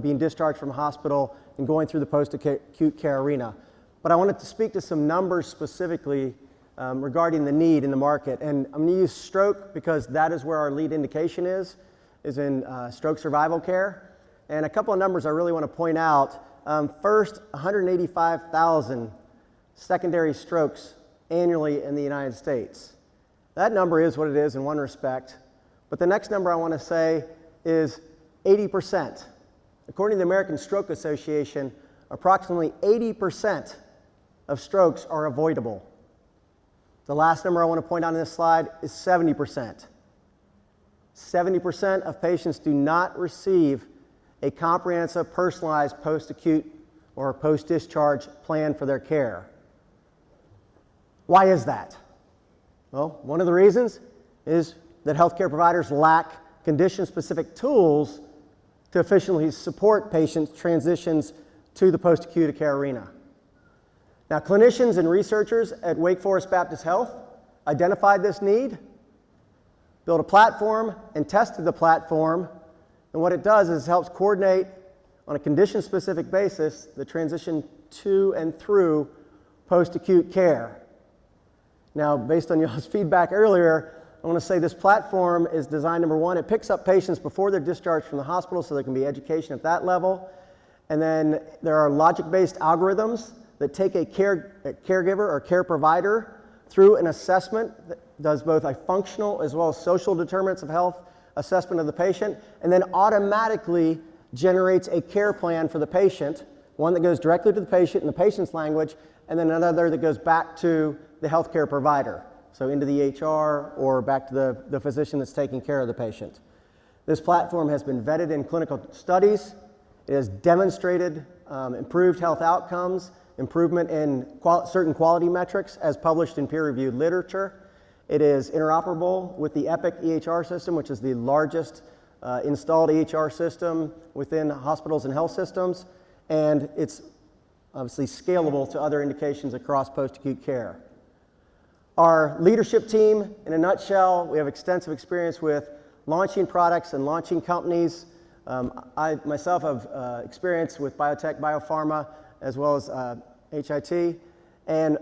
being discharged from a hospital and going through the post-acute care arena. But I wanted to speak to some numbers specifically regarding the need in the market. And I'm going to use stroke because that is where our lead indication is in stroke survival care. And a couple of numbers I really want to point out. First, 185,000 secondary strokes annually in the United States. That number is what it is in one respect, but the next number I want to say is 80%. According to the American Stroke Association, approximately 80% of strokes are avoidable. The last number I want to point out on this slide is 70%. 70% of patients do not receive a comprehensive, personalized post-acute or post-discharge plan for their care. Why is that? Well, one of the reasons is that healthcare providers lack condition-specific tools to efficiently support patients' transitions to the post-acute care arena. Now, clinicians and researchers at Wake Forest Baptist Health identified this need, built a platform, and tested the platform. And what it does is helps coordinate on a condition-specific basis the transition to and through post-acute care. Now, based on y'all's feedback earlier, I want to say this platform is designed, number one, it picks up patients before they're discharged from the hospital so there can be education at that level. And then there are logic-based algorithms that take a caregiver or care provider through an assessment that does both a functional as well as social determinants of health assessment of the patient, and then automatically generates a care plan for the patient, one that goes directly to the patient in the patient's language, and then another that goes back to the healthcare provider, so into the EHR or back to the physician that's taking care of the patient. This platform has been vetted in clinical studies. It has demonstrated improved health outcomes, improvement in certain quality metrics as published in peer-reviewed literature. It is interoperable with the Epic EHR system, which is the largest installed EHR system within hospitals and health systems, and it's obviously scalable to other indications across post-acute care. Our leadership team, in a nutshell, we have extensive experience with launching products and launching companies. I myself have experience with biotech, biopharma, as well as HIT, and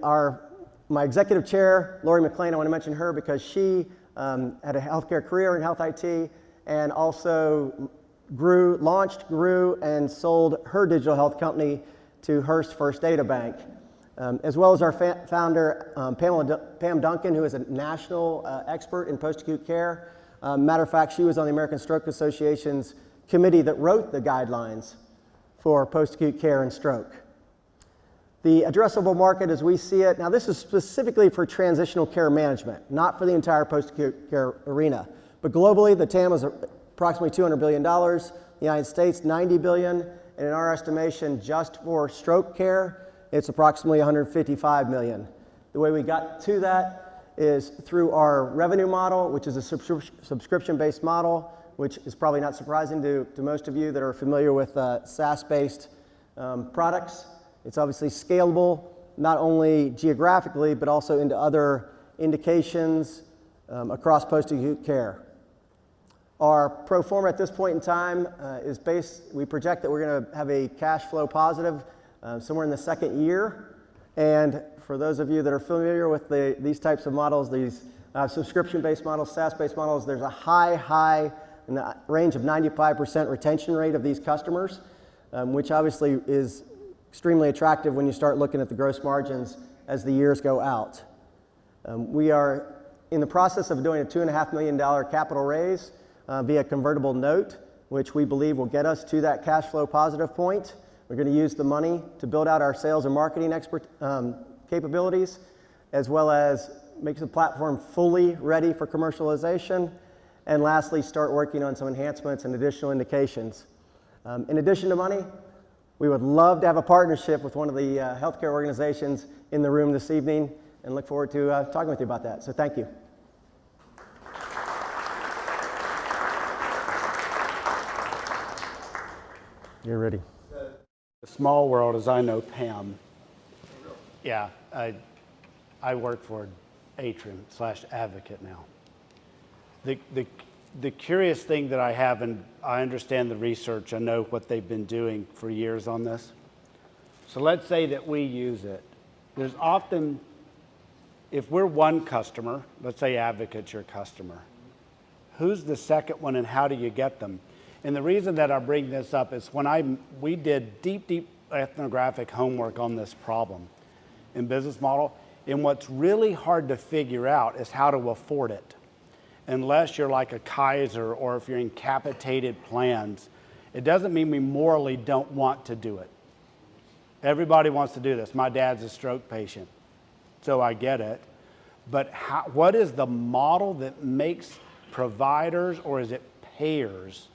my executive chair, Lori McLean, I want to mention her because she had a healthcare career in health IT and also launched, grew, and sold her digital health company to Hearst First Data Bank, as well as our founder, Pam Duncan, who is a national expert in post-acute care. Matter of fact, she was on the American Stroke Association's committee that wrote the guidelines for post-acute care and stroke. The addressable market as we see it, now this is specifically for transitional care management, not for the entire post-acute care arena. But globally, the TAM is approximately $200 billion. The United States, $90 billion. And in our estimation, just for stroke care, it's approximately $155 million. The way we got to that is through our revenue model, which is a subscription-based model which is probably not surprising to most of you that are familiar with SaaS-based products. It's obviously scalable, not only geographically, but also into other indications across post-acute care. Our pro forma at this point in time is we project that we're going to have a cash flow positive somewhere in the second year. And for those of you that are familiar with these types of models, these subscription-based models, SaaS-based models, there's a high in the range of 95% retention rate of these customers, which obviously is extremely attractive when you start looking at the gross margins as the years go out. We are in the process of doing a $2.5 million capital raise via convertible note, which we believe will get us to that cash flow positive point. We're going to use the money to build out our sales and marketing capabilities, as well as make the platform fully ready for commercialization, and lastly, start working on some enhancements and additional indications. In addition to money, we would love to have a partnership with one of the healthcare organizations in the room this evening, and look forward to talking with you about that. So thank you. You're ready. A small world, as I know Pam. Yeah, I work for Atrium/Advocate now. The curious thing that I have, and I understand the research, I know what they've been doing for years on this. So let's say that we use it. There's often, if we're one customer, let's say Advocate's your customer, who's the second one and how do you get them? And the reason that I bring this up is when we did deep ethnographic homework on this problem in business model, and what's really hard to figure out is how to afford it. Unless you're like a Kaiser or if you're in capitated plans, it doesn't mean we morally don't want to do it. Everybody wants to do this. My dad's a stroke patient, so I get it. But what is the model that makes providers, or is it payers,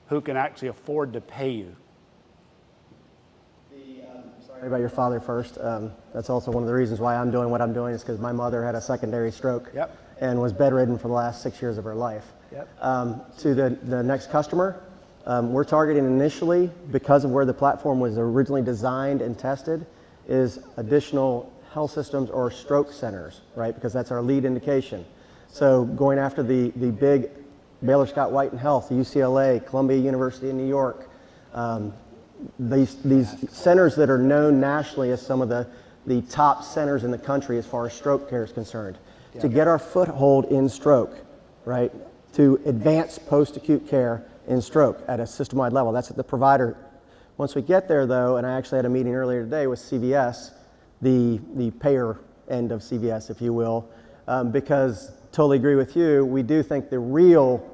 who can actually afford to pay you? Sorry about your father first. That's also one of the reasons why I'm doing what I'm doing, is because my mother had a secondary stroke. Yep. And was bedridden for the last 6 years of her life. Yep. To the next customer, we're targeting initially, because of where the platform was originally designed and tested, is additional health systems or stroke centers, right? Because that's our lead indication. So going after the big Baylor Scott White and Health, UCLA, Columbia University in New York, these centers that are known nationally as some of the top centers in the country as far as stroke care is concerned. Yeah. To get our foothold in stroke, right? To advance post-acute care in stroke at a system-wide level. That's at the provider. Once we get there, though, and I actually had a meeting earlier today with CVS, the payer end of CVS, if you will, because totally agree with you, we do think the real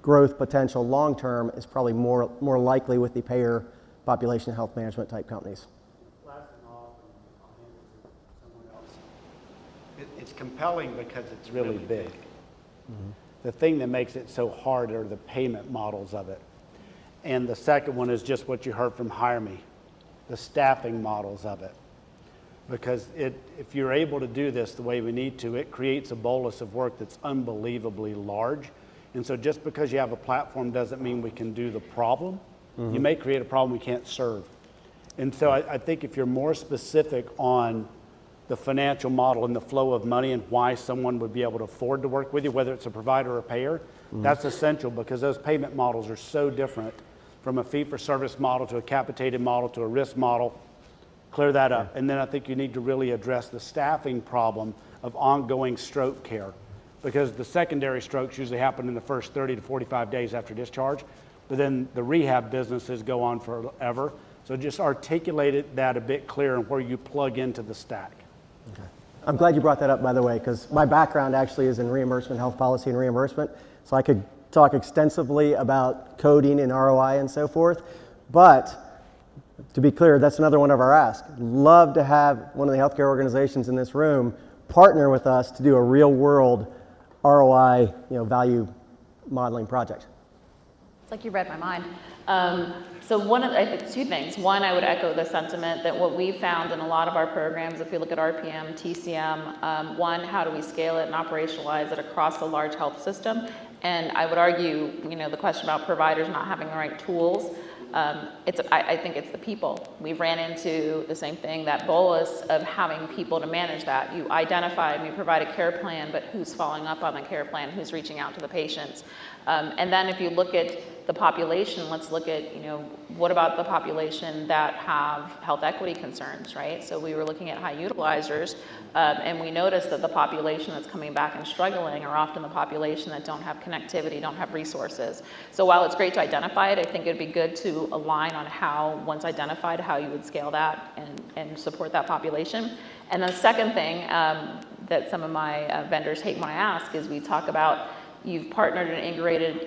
growth potential long-term is probably more likely with the payer population health management type companies. It's compelling because it's really big. Mm-hmm. The thing that makes it so hard are the payment models of it. And the second one is just what you heard from HireMe, the staffing models of it. Because if you're able to do this the way we need to, it creates a bolus of work that's unbelievably large. And so just because you have a platform doesn't mean we can do the problem. Mm-hmm. You may create a problem we can't serve. And so I think if you're more specific on the financial model and the flow of money and why someone would be able to afford to work with you, whether it's a provider or a payer, that's essential, because those payment models are so different, from a fee-for-service model to a capitated model to a risk model. Clear that up. Yeah. And then I think you need to really address the staffing problem of ongoing stroke care, because the secondary strokes usually happen in the first 30 to 45 days after discharge, but then the rehab businesses go on forever. So just articulate that a bit clearer and where you plug into the stack. Okay. I'm glad you brought that up, by the way, because my background actually is in reimbursement, health policy and reimbursement, so I could talk extensively about coding and ROI and so forth. But to be clear, that's another one of our asks. Love to have one of the healthcare organizations in this room partner with us to do a real-world ROI, value modeling project. like you read my mind. So I think two things. One, I would echo the sentiment that what we found in a lot of our programs, if you look at RPM, TCM, one, how do we scale it and operationalize it across the large health system? And I would argue, the question about providers not having the right tools, I think it's the people. We've ran into the same thing, that bolus of having people to manage that. You identify and you provide a care plan, but who's following up on the care plan? Who's reaching out to the patients? And then if you look at the population, let's look at, what about the population that have health equity concerns, right? So we were looking at high utilizers, and we noticed that the population that's coming back and struggling are often the population that don't have connectivity, don't have resources. So while it's great to identify it, I think it'd be good to align on how, once identified, how you would scale that and support that population. And the second thing that some of my vendors hate when I ask is we talk about you've partnered and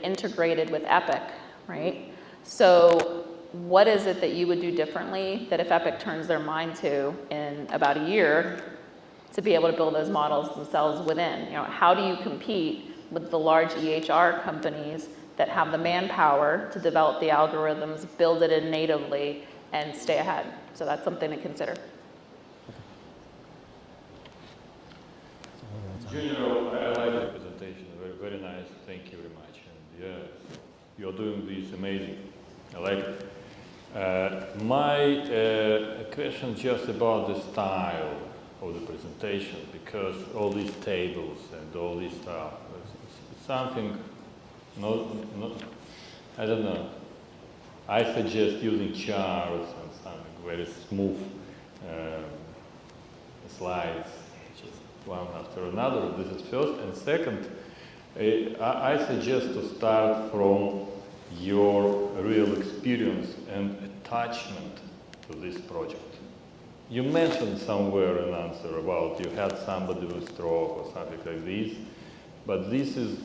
integrated with Epic, right? So what is it that you would do differently that if Epic turns their mind to in about a year to be able to build those models themselves within? How do you compete with the large EHR companies that have the manpower to develop the algorithms, build it in natively, and stay ahead? So that's something to consider. In general, I like the presentation. Very nice. Thank you very much. And yeah, you're doing this amazing. I like it. My question just about the style of the presentation, because all these tables and all this stuff, it's something, I don't know. I suggest using charts and something very smooth slides, just one after another. This is first. And second, I suggest to start from your real experience and attachment to this project. You mentioned somewhere an answer about you had somebody with stroke or something like this, but this is,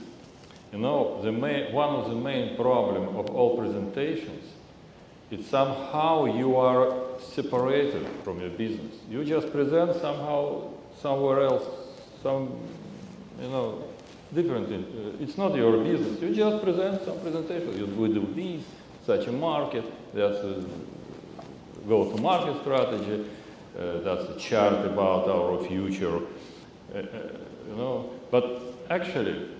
one of the main problems of all presentations. It's somehow you are separated from your business. You just present somehow somewhere else, different. It's not your business. You just present some presentation. We do this, such a market, that's a go-to-market strategy, that's a chart about our future, But actually,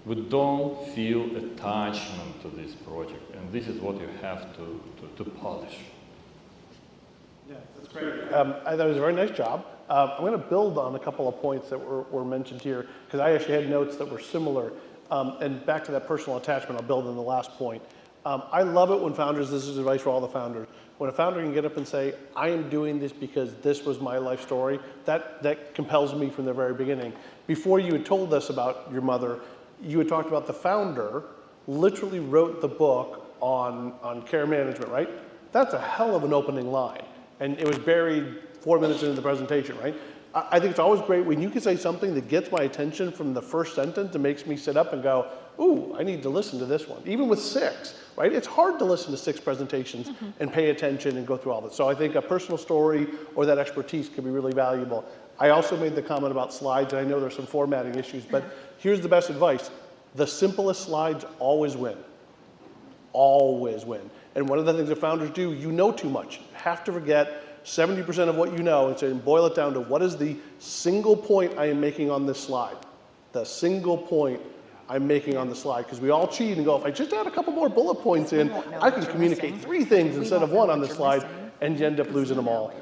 we don't feel attachment to this project, and this is what you have to polish. Yeah, that's great. I thought it was a very nice job. I'm going to build on a couple of points that were mentioned here, because I actually had notes that were similar. And back to that personal attachment, I'll build on the last point. I love it when founders, this is advice for all the founders, when a founder can get up and say, I am doing this because this was my life story, that compels me from the very beginning. Before you had told us about your mother, you had talked about the founder literally wrote the book on care management, right? That's a hell of an opening line. And it was buried 4 minutes into the presentation, right? I think it's always great when you can say something that gets my attention from the first sentence and makes me sit up and go, ooh, I need to listen to this one. Even with 6, right? It's hard to listen to 6 presentations and pay attention and go through all this. So I think a personal story or that expertise could be really valuable. I also made the comment about slides, and I know there's some formatting issues, but here's the best advice. The simplest slides always win. Always win. And one of the things that founders do, you know too much. You have to forget 70% of what you know and say, boil it down to what is the single point I am making on this slide? The single point I'm making on the slide. Because we all cheat and go, if I just add a couple more bullet points in, I can communicate 3 things instead of 1 on this slide, and you end up losing them all.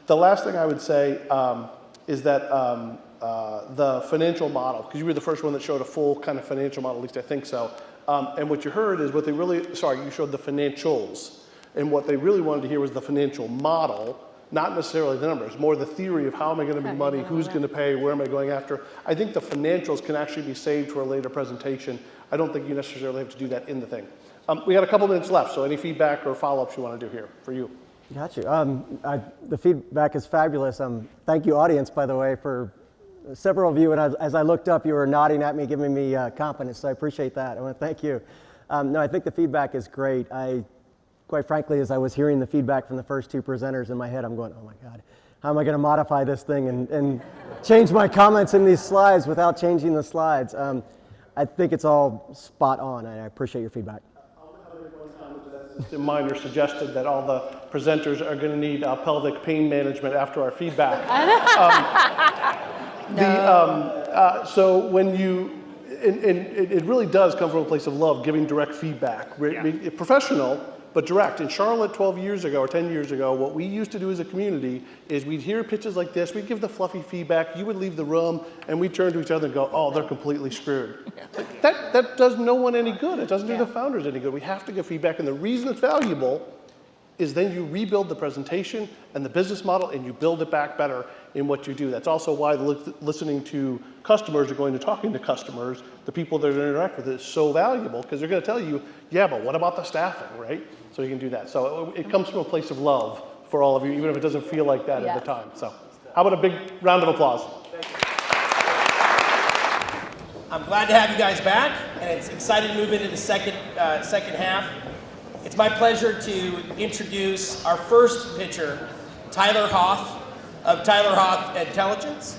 The last thing I would say is that the financial model, because you were the first one that showed a full kind of financial model, at least I think so. And what you heard is what they really, you showed the financials. And what they really wanted to hear was the financial model, not necessarily the numbers, more the theory of how am I going to make money, who's going to pay, where am I going after. I think the financials can actually be saved for a later presentation. I don't think you necessarily have to do that in the thing. We got a couple minutes left, so any feedback or follow-ups you want to do here for you? Got you. The feedback is fabulous. Thank you, audience, by the way, for several of you. And as I looked up, you were nodding at me, giving me confidence, so I appreciate that. I want to thank you. No, I think the feedback is great. Quite frankly, as I was hearing the feedback from the first 2 presenters in my head, I'm going, oh my God, how am I going to modify this thing and change my comments in these slides without changing the slides? I think it's all spot on, and I appreciate your feedback. The minor suggested that all the presenters are going to need pelvic pain management after our feedback. So when you, and it really does come from a place of love, giving direct feedback. Professional, but direct. In Charlotte 12 years ago or 10 years ago, what we used to do as a community is we'd hear pitches like this, we'd give the fluffy feedback, you would leave the room, and we'd turn to each other and go, oh, they're completely screwed. That does no one any good. It doesn't do the founders any good. We have to give feedback, and the reason it's valuable is then you rebuild the presentation and the business model, and you build it back better in what you do. That's also why listening to customers or going to talking to customers, the people that interact with it, is so valuable, because they're going to tell you, yeah, but what about the staffing, right? So you can do that. So it comes from a place of love for all of you, even if it doesn't feel like that at the time. So how about a big round of applause? I'm glad to have you guys back, and it's exciting to move into the second half. It's my pleasure to introduce our first pitcher, Tyler Hoth of Tyler Hoth Intelligence.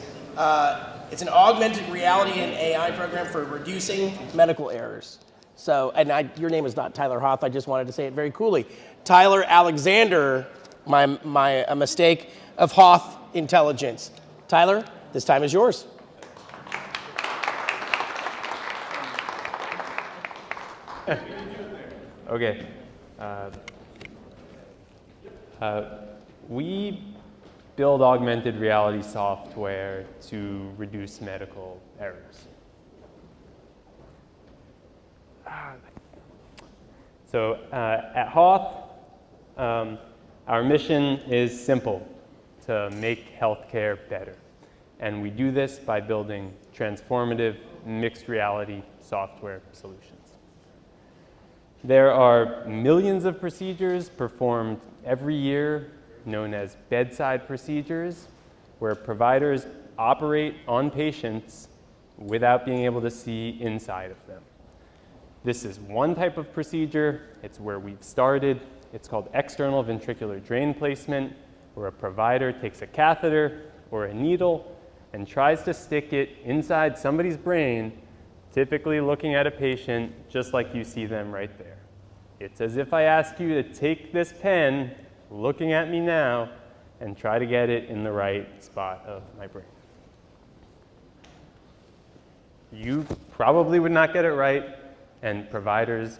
It's an augmented reality and AI program for reducing medical errors. So, and your name is not Tyler Hoth, I just wanted to say it very coolly. Tyler Alexander, a mistake, of Hoth Intelligence. Tyler, this time is yours. Okay. We build augmented reality software to reduce medical errors. So at Hoth, our mission is simple: to make healthcare better. And we do this by building transformative mixed reality software solutions. There are millions of procedures performed every year, known as bedside procedures, where providers operate on patients without being able to see inside of them. This is one type of procedure. It's where we've started. It's called external ventricular drain placement, where a provider takes a catheter or a needle and tries to stick it inside somebody's brain, typically looking at a patient just like you see them right there. It's as if I ask you to take this pen, looking at me now, and try to get it in the right spot of my brain. You probably would not get it right, and providers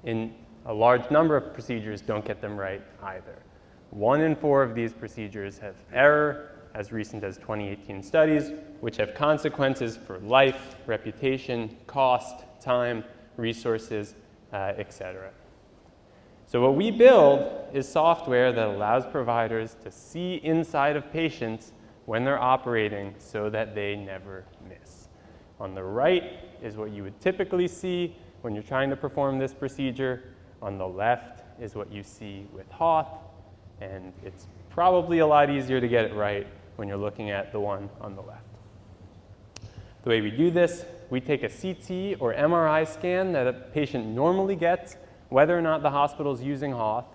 in a large number of procedures don't get them right either. 1 in 4 of these procedures have error, as recent as 2018 studies, which have consequences for life, reputation, cost, time, resources, etc. So what we build is software that allows providers to see inside of patients when they're operating so that they never miss. On the right is what you would typically see when you're trying to perform this procedure. On the left is what you see with Hoth, and it's probably a lot easier to get it right when you're looking at the one on the left. The way we do this, we take a CT or MRI scan that a patient normally gets, whether or not the hospital is using Hoth.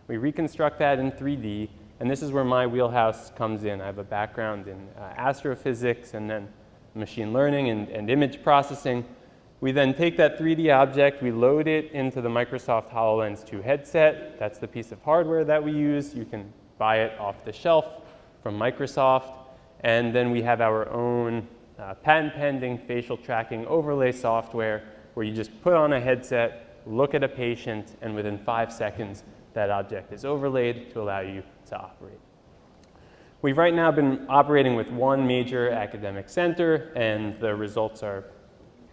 We reconstruct that in 3D, and this is where my wheelhouse comes in. I have a background in astrophysics and then machine learning and image processing. We then take that 3D object, we load it into the Microsoft HoloLens 2 headset. That's the piece of hardware that we use. You can buy it off the shelf from Microsoft. And then we have our own patent-pending facial tracking overlay software where you just put on a headset, look at a patient, and within 5 seconds, that object is overlaid to allow you to operate. We've right now been operating with one major academic center, and the results are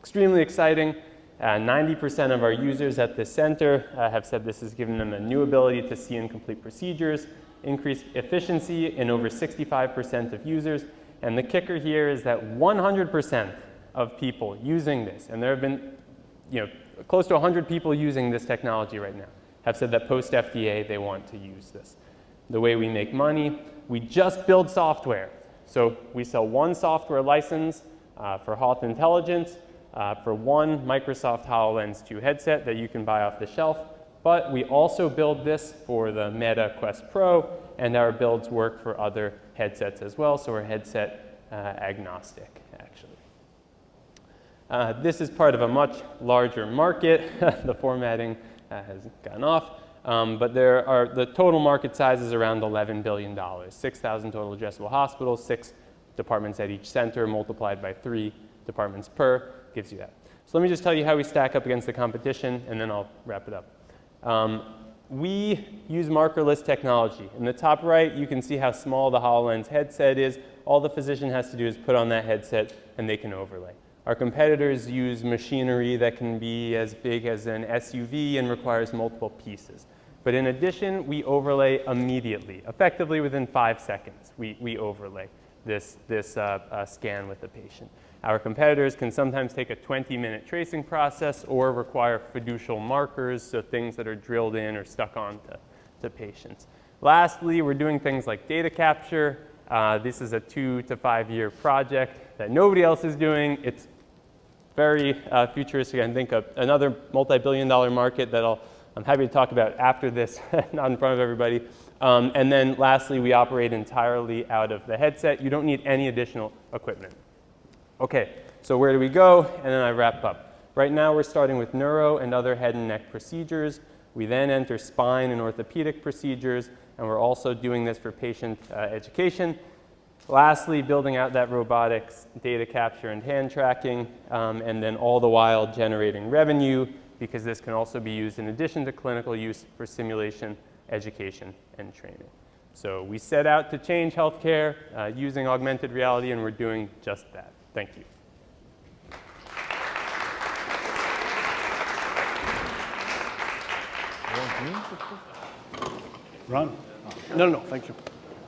extremely exciting. 90% of our users at this center have said this has given them a new ability to see incomplete procedures, increased efficiency in over 65% of users, and the kicker here is that 100% of people using this, and there have been close to 100 people using this technology right now, have said that post-FDA they want to use this. The way we make money, we just build software. So we sell one software license for Hoth Intelligence for one Microsoft HoloLens 2 headset that you can buy off the shelf. But we also build this for the Meta Quest Pro, and our builds work for other headsets as well, so we're headset agnostic, actually. This is part of a much larger market. The formatting has gone off. But the total market size is around $11 billion. 6,000 total addressable hospitals, 6 departments at each center, multiplied by 3 departments per, gives you that. So let me just tell you how we stack up against the competition, and then I'll wrap it up. We use markerless technology. In the top right, you can see how small the HoloLens headset is. All the physician has to do is put on that headset, and they can overlay. Our competitors use machinery that can be as big as an SUV and requires multiple pieces. But in addition, we overlay immediately. Effectively, within 5 seconds, we overlay this scan with the patient. Our competitors can sometimes take a 20-minute tracing process or require fiducial markers, so things that are drilled in or stuck on to patients. Lastly, we're doing things like data capture. This is a 2 to 5 year project that nobody else is doing. It's very futuristic. I think another multi-billion-dollar market that I'm happy to talk about after this, not in front of everybody. And then lastly, we operate entirely out of the headset. You don't need any additional equipment. Okay, so where do we go? And then I wrap up. Right now, we're starting with neuro and other head and neck procedures. We then enter spine and orthopedic procedures, and we're also doing this for patient education. Lastly, building out that robotics, data capture, and hand tracking, and then all the while generating revenue, because this can also be used in addition to clinical use for simulation, education, and training. So we set out to change healthcare using augmented reality, and we're doing just that. Thank you. Ron? No, thank you.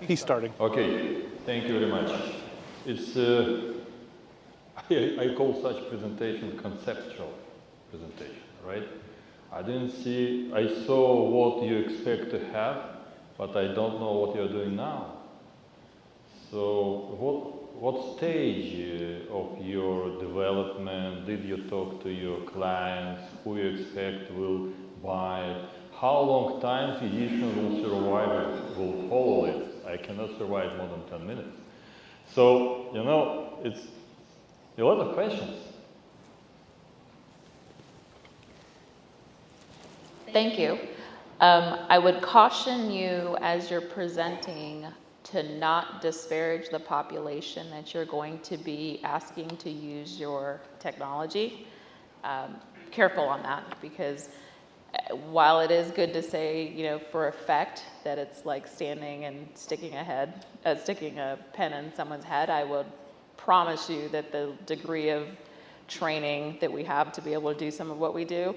He's starting. Okay, thank you very much. It's, I call such presentation conceptual presentation, right? I saw what you expect to have, but I don't know what you're doing now. So what stage of your development did you talk to your clients? Who you expect will buy it? How long time physician will survive, will follow it? I cannot survive more than 10 minutes. So, you know, it's a lot of questions. Thank you. I would caution you as you're presenting to not disparage the population that you're going to be asking to use your technology. Careful on that, because while it is good to say, you know, for effect that it's like standing and sticking a pen in someone's head, I would promise you that the degree of training that we have to be able to do some of what we do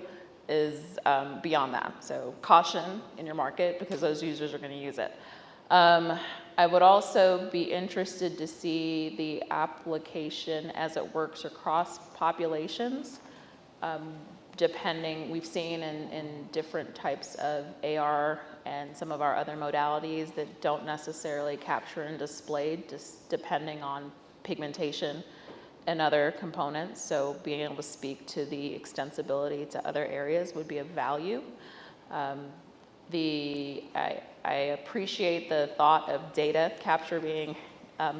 is beyond that. So caution in your market, because those users are going to use it. I would also be interested to see the application as it works across populations. Depending, we've seen in different types of AR and some of our other modalities that don't necessarily capture and display, just depending on pigmentation and other components. So being able to speak to the extensibility to other areas would be of value. I appreciate the thought of data capture being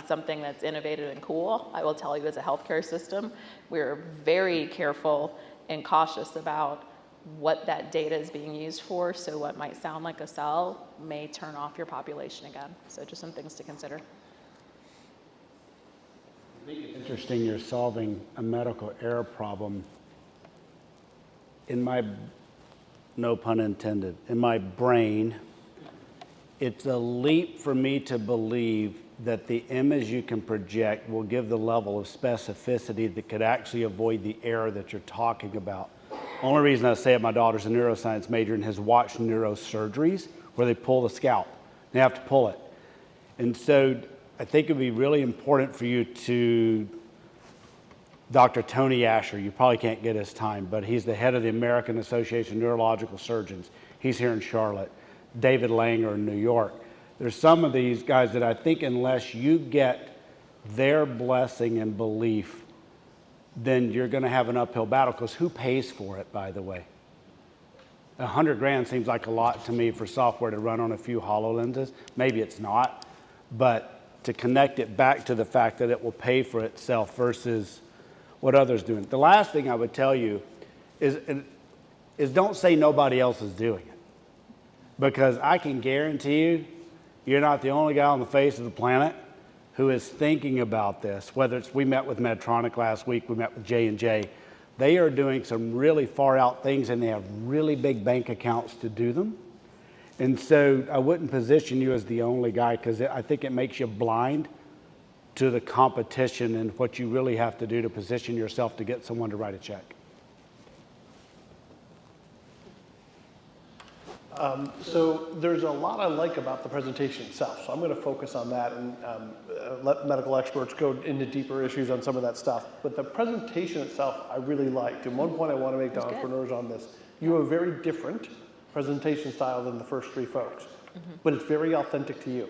something that's innovative and cool. I will tell you, as a healthcare system, we're very careful and cautious about what that data is being used for. So what might sound like a cell may turn off your population again. So just some things to consider. I think it's interesting you're solving a medical error problem. In my, no pun intended, in my brain, it's a leap for me to believe that the image you can project will give the level of specificity that could actually avoid the error that you're talking about. Only reason I say it, my daughter's a neuroscience major and has watched neurosurgeries where they pull the scalp. They have to pull it. And so I think it would be really important for you to, Dr. Tony Asher, you probably can't get his time, but he's the head of the American Association of Neurological Surgeons. He's here in Charlotte. David Langer in New York. There's some of these guys that I think unless you get their blessing and belief, then you're going to have an uphill battle, because who pays for it, by the way? $100 grand seems like a lot to me for software to run on a few HoloLenses. Maybe it's not, but to connect it back to the fact that it will pay for itself versus what others are doing. The last thing I would tell you is don't say nobody else is doing it. Because I can guarantee you, you're not the only guy on the face of the planet who is thinking about this. Whether it's, we met with Medtronic last week, we met with J&J. They are doing some really far out things, and they have really big bank accounts to do them. And so I wouldn't position you as the only guy, because I think it makes you blind to the competition and what you really have to do to position yourself to get someone to write a check. So there's a lot I like about the presentation itself, so I'm going to focus on that and let medical experts go into deeper issues on some of that stuff. But the presentation itself I really liked, and one point I want to make to entrepreneurs on this, you have a very different presentation style than the first three folks, but it's very authentic to you.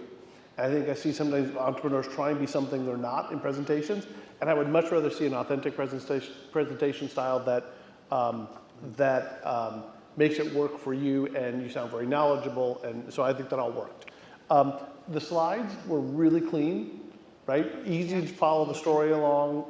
And I think I see sometimes entrepreneurs try and be something they're not in presentations, and I would much rather see an authentic presentation style that makes it work for you, and you sound very knowledgeable, and so I think that all worked. The slides were really clean, right? Easy to follow the story along.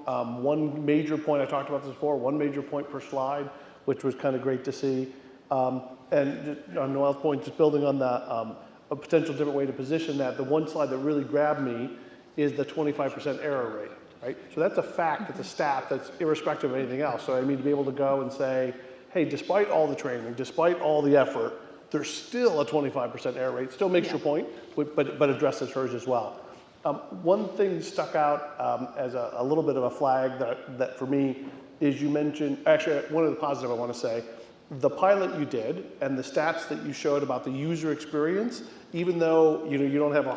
One major point, I talked about this before, one major point per slide, which was kind of great to see. And on Noelle's point, just building on the a potential different way to position that, the one slide that really grabbed me is the 25% error rate, right? So that's a fact, it's a stat that's irrespective of anything else. So I mean, to be able to go and say, hey, despite all the training, despite all the effort, there's still a 25% error rate. Still makes your point, but addresses hers as well. One thing stuck out as a little bit of a flag that for me is you mentioned, actually one of the positive I want to say, the pilot you did and the stats that you showed about the user experience, even though you don't have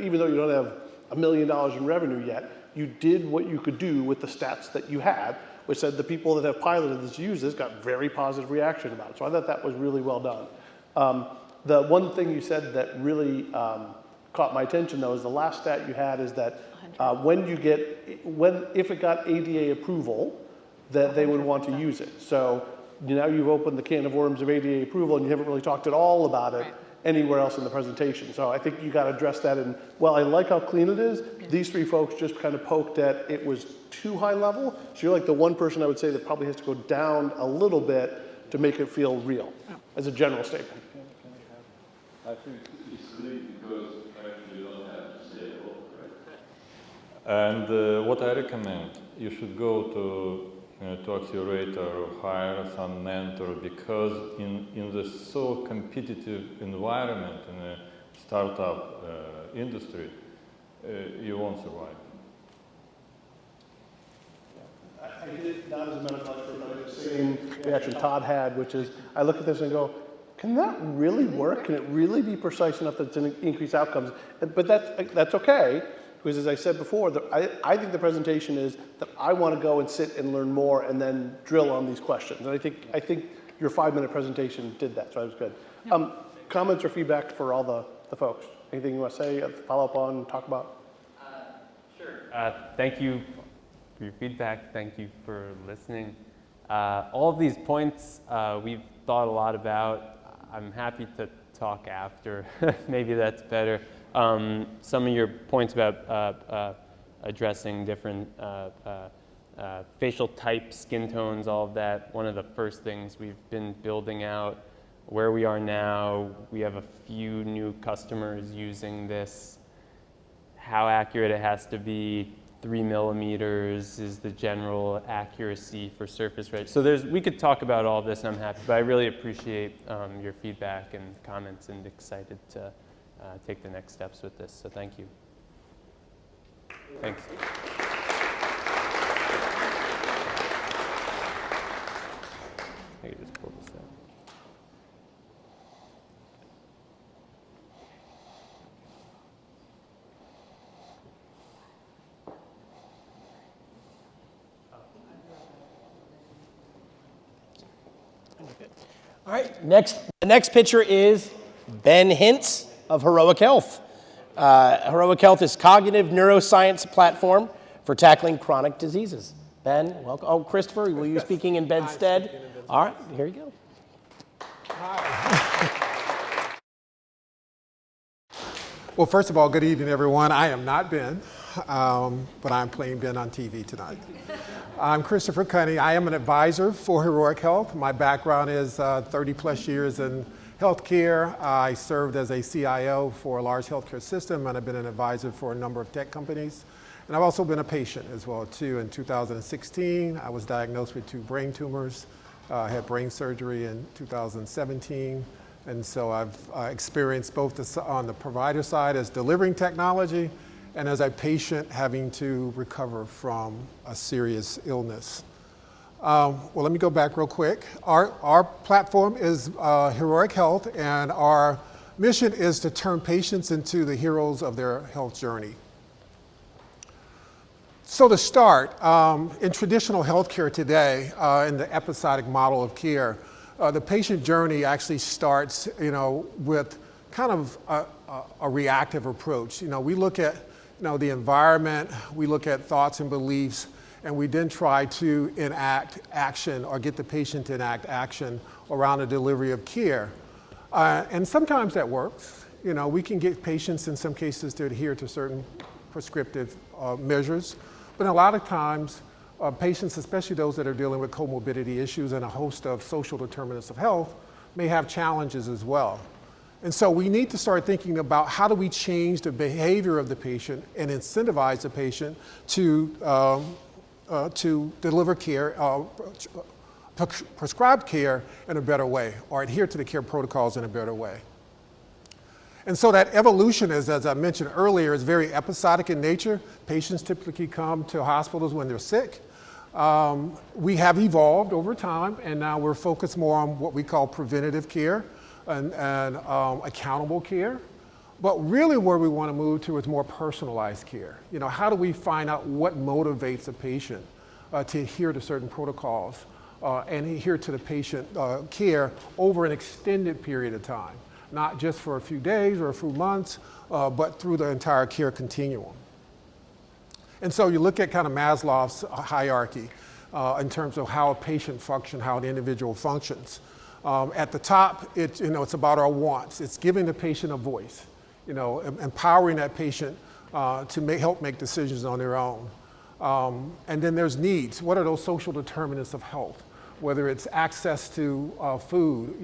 even though you don't have $1 million in revenue yet, you did what you could do with the stats that you had, which said the people that have piloted this, use this, got very positive reaction about it. So I thought that was really well done. The one thing you said that really caught my attention though is the last stat you had is that if it got ADA approval, that they would want to use it. So now you've opened the can of worms of ADA approval, and you haven't really talked at all about it anywhere else in the presentation. So I think you got to address that. And well, I like how clean it is. These three folks just kind of poked at it was too high level. So you're like the one person I would say that probably has to go down a little bit to make it feel real, as a general statement. I think it's great because actually you don't have to say it all, right? And what I recommend, you should go to accelerator or hire some mentor, because in this so competitive environment in a startup industry, you won't survive. I did it not as a medical expert, but the same reaction Todd had, which is I look at this and go, can that really work? Can it really be precise enough that it's going to increase outcomes? But that's okay. Because as I said before, I think the presentation is that I want to go and sit and learn more and then drill on these questions. And I think your 5-minute presentation did that, so that was good. Comments or feedback for all the folks? Anything you want to say, follow up on, talk about? Sure. Thank you for your feedback. Thank you for listening. All of these points we've thought a lot about. I'm happy to talk after. Maybe that's better. Some of your points about addressing different facial types, skin tones, all of that. One of the first things we've been building out, where we are now, we have a few new customers using this. How accurate it has to be, 3 millimeters is the general accuracy for surface rate. So we could talk about all this, and I'm happy, but I really appreciate your feedback and comments, and excited to take the next steps with this, so thank you. Thanks. I can just pull this out. All right, the next pitcher is Ben Hintz of Heroic Health. Heroic Health is cognitive neuroscience platform for tackling chronic diseases. Ben, welcome. Oh, Christopher, will you speaking in Ben's stead? All right, here you go. Well, first of all, good evening, everyone. I am not Ben. but I'm playing Ben on TV tonight. I'm Christopher Cunny. I am an advisor for Heroic Health. My background is 30 plus years in healthcare. I served as a CIO for a large healthcare system, and I've been an advisor for a number of tech companies. And I've also been a patient as well too. In 2016, I was diagnosed with 2 brain tumors. I had brain surgery in 2017. And so I've experienced both on the provider side as delivering technology and as a patient having to recover from a serious illness. Well, let me go back real quick. Our platform is Heroic Health, and our mission is to turn patients into the heroes of their health journey. So to start, in traditional healthcare today, in the episodic model of care, the patient journey actually starts, with kind of a reactive approach. We look at, the environment, we look at thoughts and beliefs, and we then try to enact action or get the patient to enact action around the delivery of care. And sometimes that works. We can get patients in some cases to adhere to certain prescriptive measures, but a lot of times, patients, especially those that are dealing with comorbidity issues and a host of social determinants of health, may have challenges as well. And so we need to start thinking about how do we change the behavior of the patient and incentivize the patient to deliver care, prescribe care in a better way, or adhere to the care protocols in a better way. And so that evolution is, as I mentioned earlier, is very episodic in nature. Patients typically come to hospitals when they're sick. We have evolved over time, and now we're focused more on what we call preventative care and accountable care. But really where we want to move to is more personalized care. How do we find out what motivates a patient to adhere to certain protocols and adhere to the patient care over an extended period of time, not just for a few days or a few months, but through the entire care continuum. And so you look at kind of Maslow's hierarchy in terms of how a patient functions, how an individual functions. At the top, it's about our wants. It's giving the patient a voice, empowering that patient to help make decisions on their own. And then there's needs. What are those social determinants of health? Whether it's access to food,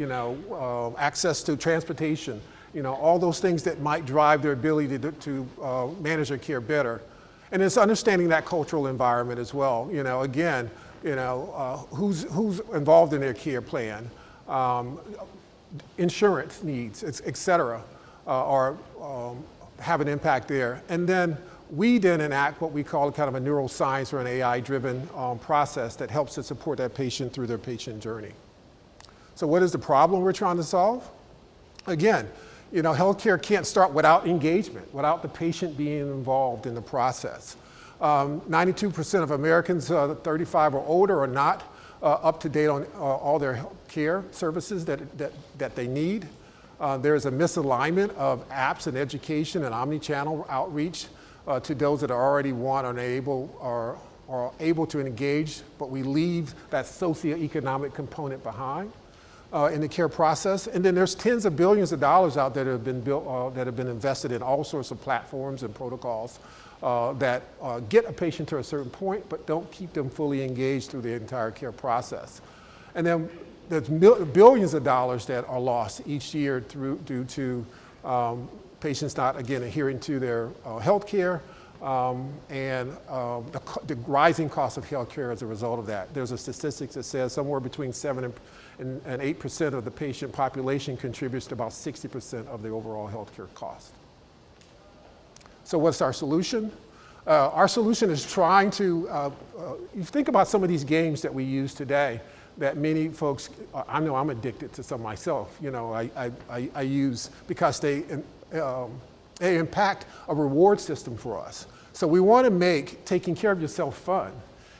access to transportation, all those things that might drive their ability to manage their care better. And it's understanding that cultural environment as well. Again, who's involved in their care plan, insurance needs, et cetera, or have an impact there. And then we then enact what we call kind of a neuroscience or an AI-driven process that helps to support that patient through their patient journey. So what is the problem we're trying to solve? Again, healthcare can't start without engagement, without the patient being involved in the process. 92% of Americans 35 or older are not up to date on all their care services that they need. There's a misalignment of apps and education and omni-channel outreach to those that are already want or are able to engage, but we leave that socioeconomic component behind in the care process. And then there's tens of billions of dollars out there that have been built, that have been invested in all sorts of platforms and protocols that get a patient to a certain point, but don't keep them fully engaged through the entire care process. And then there's billions of dollars that are lost each year due to patients not, again, adhering to their health care and the rising cost of health care as a result of that. There's a statistics that says somewhere between 7 and 8% of the patient population contributes to about 60% of the overall healthcare cost. So what's our solution? Our solution is trying to, you think about some of these games that we use today that many folks, I know I'm addicted to some myself, I use because they impact a reward system for us. So we want to make taking care of yourself fun,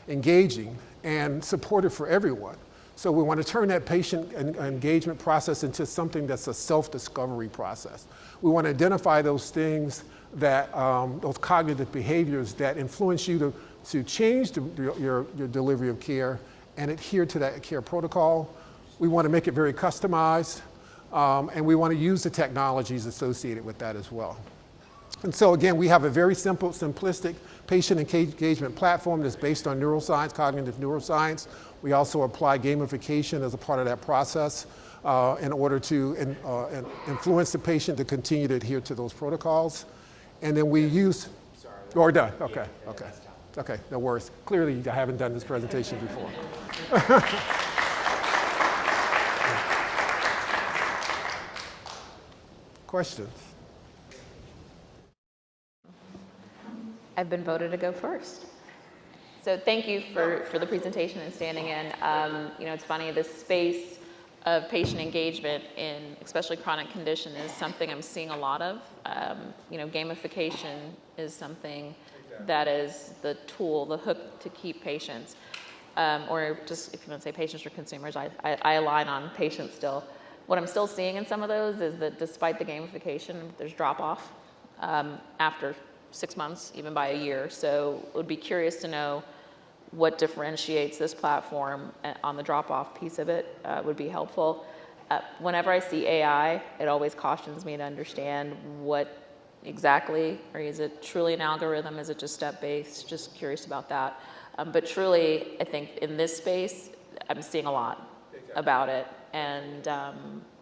engaging, and supportive for everyone. So we want to turn that patient engagement process into something that's a self-discovery process. We want to identify those things that, those cognitive behaviors that influence you to change your delivery of care and adhere to that care protocol. We want to make it very customized, and we want to use the technologies associated with that as well. And so again, we have a very simple, simplistic patient engagement platform that's based on neuroscience, cognitive neuroscience. We also apply gamification as a part of that process in order to influence the patient to continue to adhere to those protocols. And then we use, or done, okay, okay. Okay, no worries. Clearly, I haven't done this presentation before. Questions? I've been voted to go first. So thank you for the presentation and standing in. You know, it's funny, this space of patient engagement in especially chronic condition is something I'm seeing a lot of. You know, gamification is something that is the tool, the hook to keep patients. Or just, if you want to say patients or consumers, I align on patients still. What I'm still seeing in some of those is that despite the gamification, there's drop off after 6 months, even by a year. So would be curious to know what differentiates this platform on the drop-off piece of it would be helpful. Whenever I see AI, it always cautions me to understand what exactly, or is it truly an algorithm? Is it just step-based? Just curious about that. But truly, I think in this space, I'm seeing a lot about it. And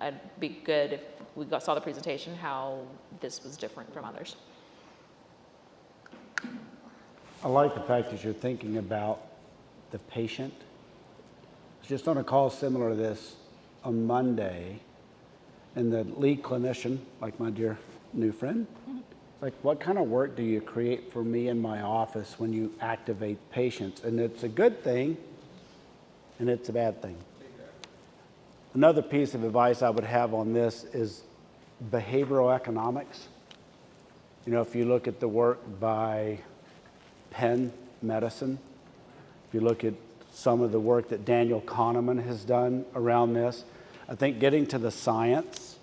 it'd be good if we saw the presentation, how this was different from others. I like the fact that you're thinking about the patient. I was just on a call similar to this on Monday, and the lead clinician, like my dear new friend, like, what kind of work do you create for me in my office when you activate patients? And it's a good thing, and it's a bad thing. Another piece of advice I would have on this is behavioral economics. You know, if you look at the work by Penn Medicine, if you look at some of the work that Daniel Kahneman has done around this, I think getting to the science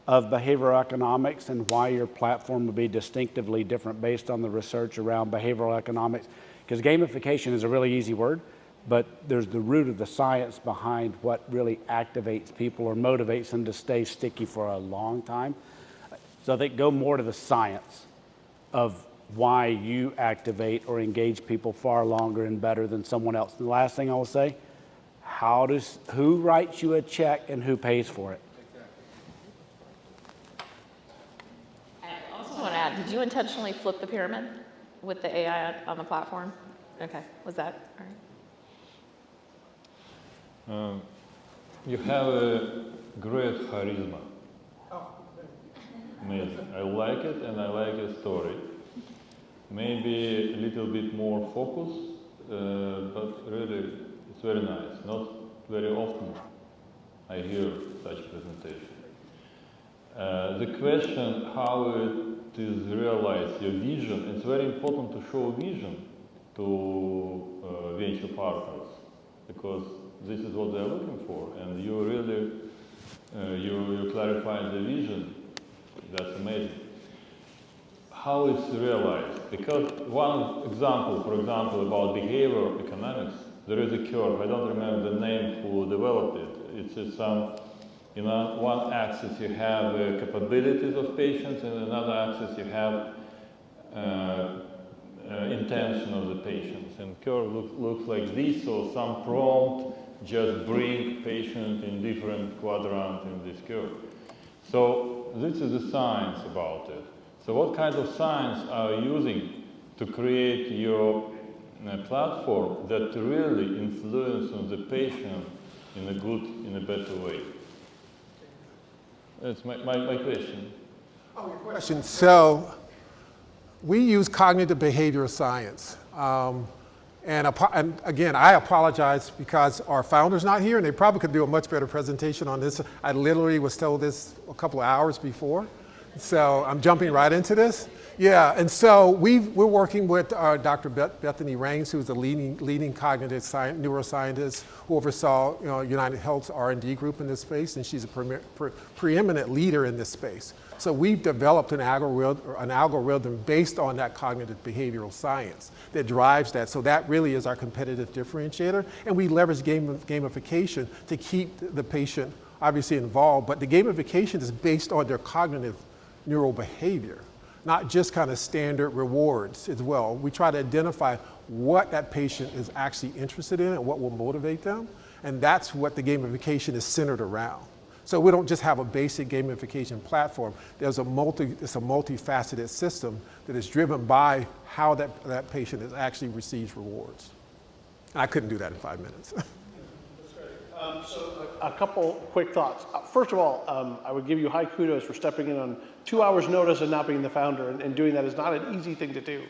of behavioral economics and why your platform would be distinctively different based on the research around behavioral economics, because gamification is a really easy word, but there's the root of the science behind what really activates people or motivates them to stay sticky for a long time. So I think go more to the science of why you activate or engage people far longer and better than someone else. And the last thing I will say, who writes you a check and who pays for it? I also want to add, did you intentionally flip the pyramid with the AI on the platform? Okay, was that all right? You have a great charisma. Amazing. I like it, and I like your story. Maybe a little bit more focus, but really it's very nice. Not very often I hear such presentation. The question how it is realized, your vision, it's very important to show vision to venture partners, because this is what they're looking for, and you really, you clarified the vision. That's amazing. How it's realized, because one example, for example, about behavioral economics, there is a curve. I don't remember the name who developed it. It's just some, you know, one axis you have capabilities of patients, and another axis you have intention of the patients. And curve looks like this, so some prompt just bring patient in different quadrant in this curve. So this is the science about it. So what kind of science are you using to create your platform that really influences the patient in a good, in a better way? That's my question. Oh, your question. So we use cognitive behavioral science. And again, I apologize because our founder's not here, and they probably could do a much better presentation on this. I literally was told this a couple of hours before. So I'm jumping right into this. Yeah, and so we're working with Dr. Bethany Raines, who's the leading cognitive neuroscientist who oversaw United Health's R&D group in this space, and she's a preeminent leader in this space. So we've developed an algorithm based on that cognitive behavioral science that drives that. So that really is our competitive differentiator, and we leverage gamification to keep the patient obviously involved, but the gamification is based on their cognitive neural behavior. not just kind of standard rewards as well. We try to identify what that patient is actually interested in and what will motivate them. And that's what the gamification is centered around. So we don't just have a basic gamification platform. It's a multifaceted system that is driven by how that patient is actually receives rewards. And I couldn't do that in 5 minutes. So a couple quick thoughts. First of all, I would give you high kudos for stepping in on 2 hours notice and not being the founder, and doing that is not an easy thing to do.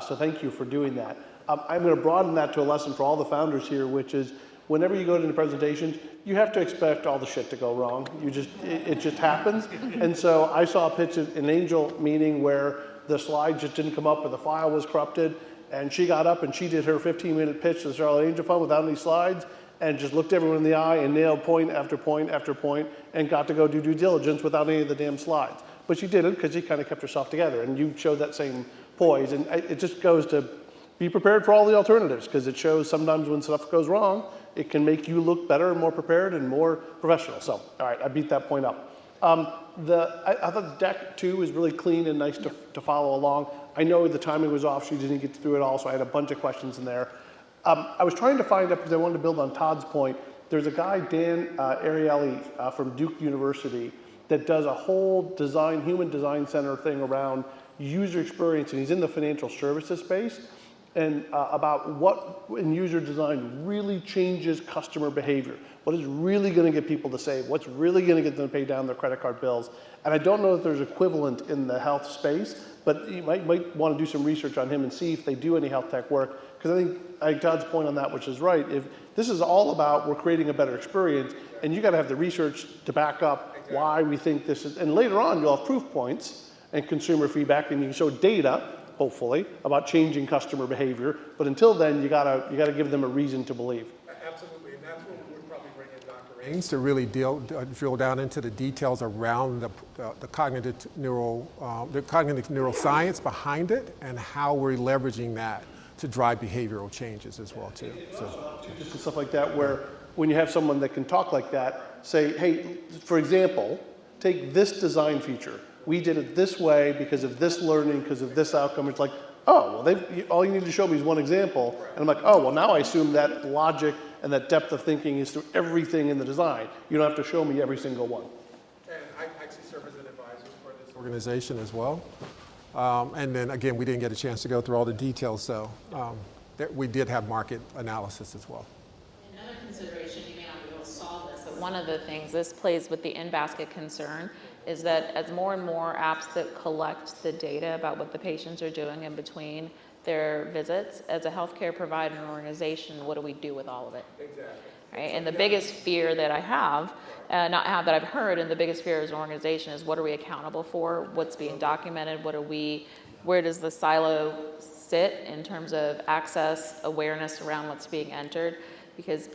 So thank you for doing that. I'm going to broaden that to a lesson for all the founders here, which is whenever you go into presentations, you have to expect all the shit to go wrong. It just happens. And so I saw a pitch at an angel meeting where the slide just didn't come up or the file was corrupted, and she got up and she did her 15-minute pitch to the Charlotte Angel Fund without any slides, and just looked everyone in the eye and nailed point after point after point, and got to go do due diligence without any of the damn slides. But she did it because she kind of kept herself together, and you showed that same poise. And it just goes to be prepared for all the alternatives, because it shows sometimes when stuff goes wrong, it can make you look better and more prepared and more professional. So, all right, I beat that point up. I thought the deck too was really clean and nice to follow along. I know the timing was off, she didn't get through it all, so I had a bunch of questions in there. I was trying to find out, because I wanted to build on Todd's point, there's a guy, Dan Ariely from Duke University, that does a whole human design center thing around user experience, and he's in the financial services space, and about what in user design really changes customer behavior. What is really going to get people to save? What's really going to get them to pay down their credit card bills? And I don't know if there's equivalent in the health space, but you might want to do some research on him and see if they do any health tech work. Because I think Todd's point on that, which is right, if this is all about we're creating a better experience, and you got to have the research to back up why we think this is, and later on you'll have proof points and consumer feedback, and you can show data, hopefully, about changing customer behavior. But until then, you gotta give them a reason to believe. Absolutely, and that's what we would probably bring in Dr. Raines to really drill down into the details around the cognitive neuroscience behind it, and how we're leveraging that to drive behavioral changes as well too. So just stuff like that, where when you have someone that can talk like that, say, hey, for example, take this design feature. We did it this way because of this learning, because of this outcome. It's like, oh, well, all you need to show me is one example. And I'm like, oh, well, now I assume that logic and that depth of thinking is through everything in the design. You don't have to show me every single one. And I actually serve as an advisor for this organization as well. And then again, we didn't get a chance to go through all the details, so we did have market analysis as well. Another consideration, you may not be able to solve this, but one of the things, this plays with the in-basket concern, is that as more and more apps that collect the data about what the patients are doing in between their visits, as a healthcare provider and organization, what do we do with all of it? Exactly. Right? And the biggest fear that I have, that I've heard, and the biggest fear as an organization is what are we accountable for? What's being documented? Where does the silo sit in terms of access, awareness around what's being entered? Because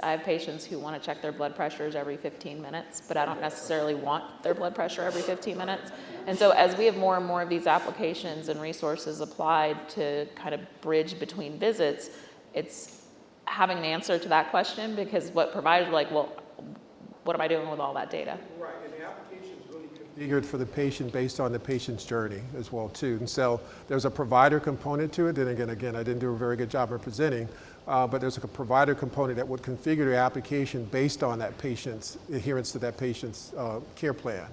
I have patients who want to check their blood pressures every 15 minutes, but I don't necessarily want their blood pressure every 15 minutes. And so as we have more and more of these applications and resources applied to kind of bridge between visits, it's having an answer to that question, because what providers are like, well, what am I doing with all that data? Right, and the application is really configured for the patient based on the patient's journey as well too. And so there's a provider component to it. And again, I didn't do a very good job of presenting. But there's a provider component that would configure the application based on that patient's adherence to that patient's care plan.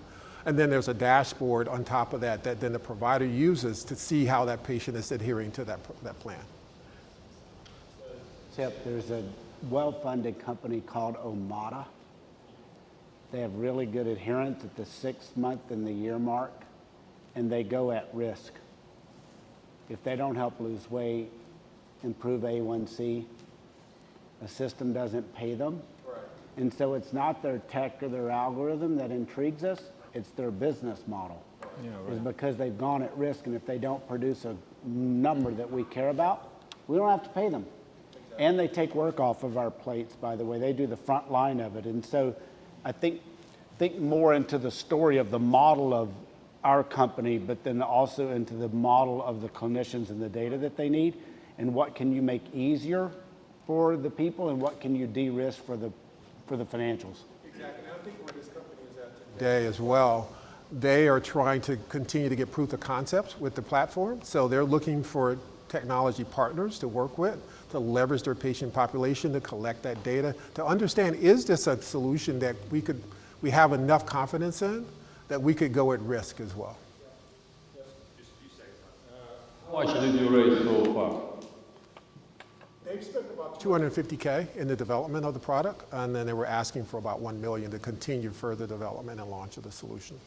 And then there's a dashboard on top of that then the provider uses to see how that patient is adhering to that plan. Except there's a well-funded company called Omada. They have really good adherence at the 6 month and the year mark, and they go at risk. If they don't help lose weight, improve A1C, the system doesn't pay them. Right. And so it's not their tech or their algorithm that intrigues us, it's their business model. Yeah, right. It's because they've gone at risk, and if they don't produce a number that we care about, we don't have to pay them. Exactly. And they take work off of our plates, by the way. They do the front line of it. And so I think more into the story of the model of our company, but then also into the model of the clinicians and the data that they need. And what can you make easier for the people, and what can you de-risk for the financials? Exactly. And I think where this company is at today as well, They are trying to continue to get proof of concepts with the platform. So they're looking for technology partners to work with, to leverage their patient population, to collect that data, to understand, is this a solution that we have enough confidence in that we could go at risk as well? How much did you raise so far? They spent about $250K in the development of the product, and then they were asking for about $1 million to continue further development and launch of the solution.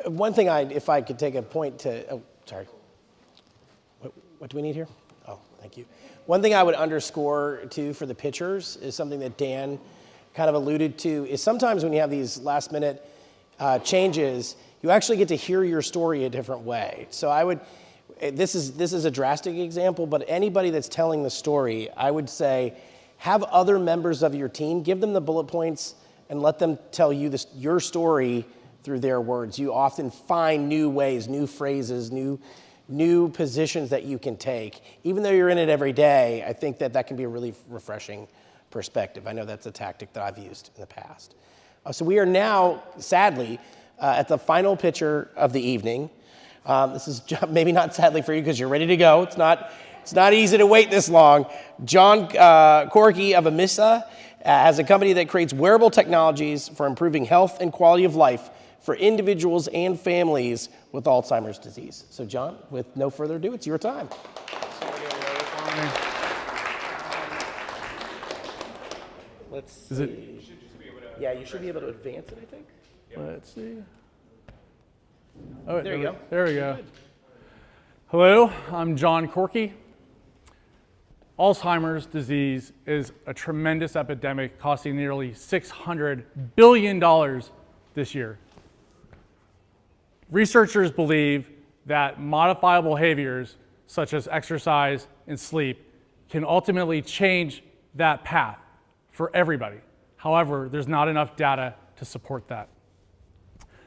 One thing if I could take a point to, oh, sorry. What do we need here? Oh, thank you. One thing I would underscore too for the pitchers is something that Dan kind of alluded to, is sometimes when you have these last minute changes, you actually get to hear your story a different way. So I would, this is a drastic example, but anybody that's telling the story, I would say, have other members of your team, give them the bullet points and let them tell you your story through their words. You often find new ways, new phrases, new positions that you can take. Even though you're in it every day, I think that can be a really refreshing perspective. I know that's a tactic that I've used in the past. So we are now, sadly, at the final pitcher of the evening. This is maybe not sadly for you because you're ready to go. It's not easy to wait this long. John Corky of Amissa has a company that creates wearable technologies for improving health and quality of life for individuals and families with Alzheimer's disease. So John, with no further ado, it's your time. Let's see. Yeah, you should be able to advance it, I think. Let's see. Oh, there you go. There we go. Hello, I'm John Corky. Alzheimer's disease is a tremendous epidemic costing nearly $600 billion this year. Researchers believe that modifiable behaviors such as exercise and sleep can ultimately change that path for everybody. However, there's not enough data to support that.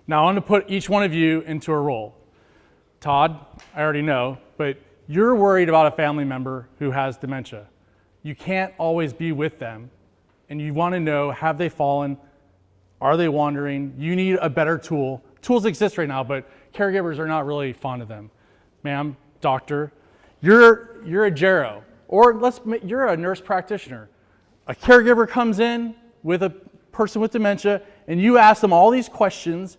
Now, I want to put each one of you into a role. Todd, I already know, but you're worried about a family member who has dementia. You can't always be with them, and you want to know, have they fallen? Are they wandering? You need a better tool. Tools exist right now, but caregivers are not really fond of them. Ma'am, doctor, you're a gero, or you're a nurse practitioner. A caregiver comes in with a person with dementia, and you ask them all these questions,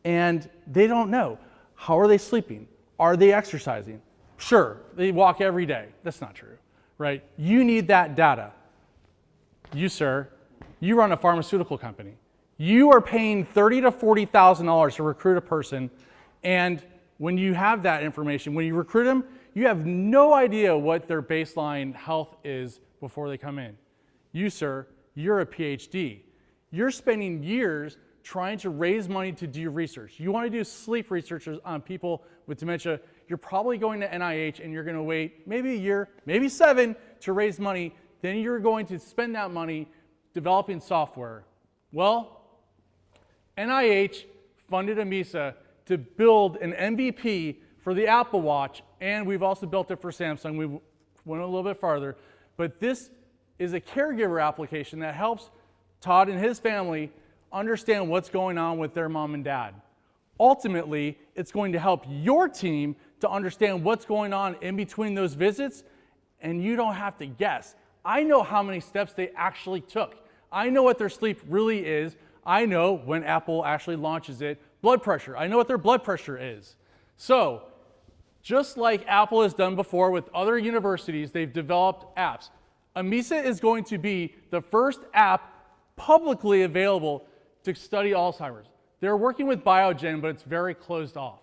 and they don't know. How are they sleeping? Are they exercising? Sure, they walk every day. That's not true, right? You need that data. You, sir, you run a pharmaceutical company. You are paying $30,000 to $40,000 to recruit a person, and when you have that information, when you recruit them, you have no idea what their baseline health is before they come in. You, sir, you're a Ph.D. You're spending years trying to raise money to do research. You want to do sleep research on people with dementia, you're probably going to NIH and you're going to wait maybe a year, maybe 7 to raise money. Then you're going to spend that money developing software. Well, NIH funded Amissa to build an MVP for the Apple Watch, and we've also built it for Samsung. We went a little bit farther, but this is a caregiver application that helps Todd and his family understand what's going on with their mom and dad. Ultimately, it's going to help your team to understand what's going on in between those visits, and you don't have to guess. I know how many steps they actually took. I know what their sleep really is. I know when Apple actually launches it, blood pressure. I know what their blood pressure is. So, just like Apple has done before with other universities, they've developed apps. Amissa is going to be the first app publicly available to study Alzheimer's. They're working with Biogen, but it's very closed off.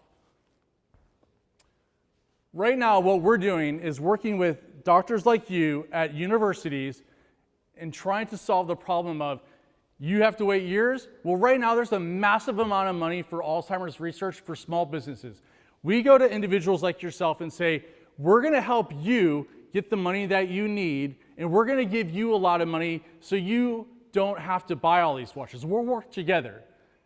Right now, what we're doing is working with doctors like you at universities and trying to solve the problem of you have to wait years. Well, right now, there's a massive amount of money for Alzheimer's research for small businesses. We go to individuals like yourself and say, we're going to help you get the money that you need, and we're going to give you a lot of money so you don't have to buy all these watches. We'll work together.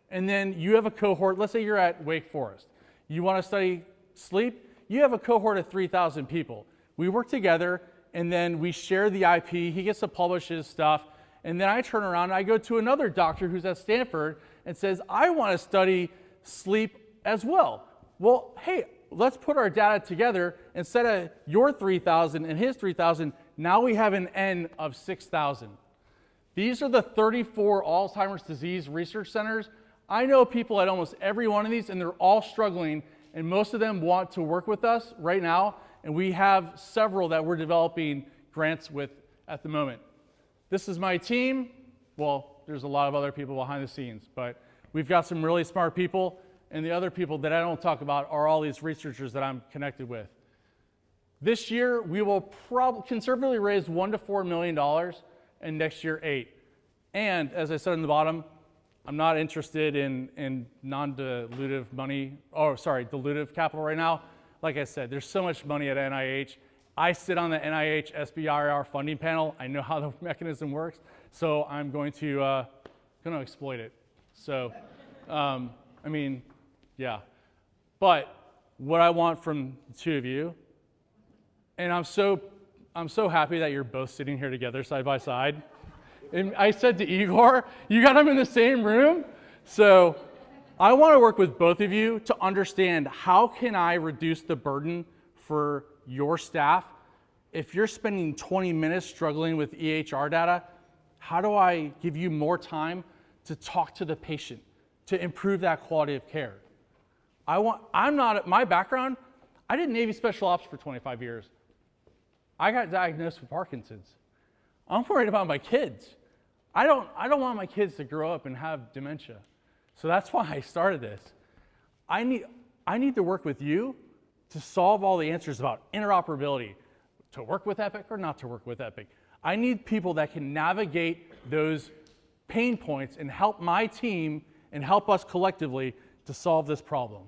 And then you have a cohort. Let's say you're at Wake Forest. You want to study sleep? You have a cohort of 3,000 people. We work together, and then we share the IP. He gets to publish his stuff, and then I turn around and I go to another doctor who's at Stanford and says, I want to study sleep as well. Well, hey, let's put our data together. Instead of your 3,000 and his 3,000, now we have an N of 6,000. These are the 34 Alzheimer's disease research centers. I know people at almost every one of these, and they're all struggling, and most of them want to work with us right now, and we have several that we're developing grants with at the moment. This is my team. Well, there's a lot of other people behind the scenes, but we've got some really smart people, and the other people that I don't talk about are all these researchers that I'm connected with. This year, we will probably conservatively raise $1 to $4 million, and next year, $8 million. And as I said in the bottom, I'm not interested in non-dilutive money, dilutive capital right now. Like I said, there's so much money at NIH. I sit on the NIH SBIR funding panel. I know how the mechanism works, so I'm going to exploit it. So, I mean, yeah. But what I want from the two of you, and I'm so happy that you're both sitting here together side by side. And I said to Igor, you got them in the same room? So I want to work with both of you to understand how can I reduce the burden for your staff. If you're spending 20 minutes struggling with EHR data, how do I give you more time to talk to the patient, to improve that quality of care? My background, I did Navy Special Ops for 25 years. I got diagnosed with Parkinson's. I'm worried about my kids. I don't want my kids to grow up and have dementia. So that's why I started this. I need to work with you to solve all the answers about interoperability, to work with Epic or not to work with Epic. I need people that can navigate those pain points and help my team and help us collectively to solve this problem.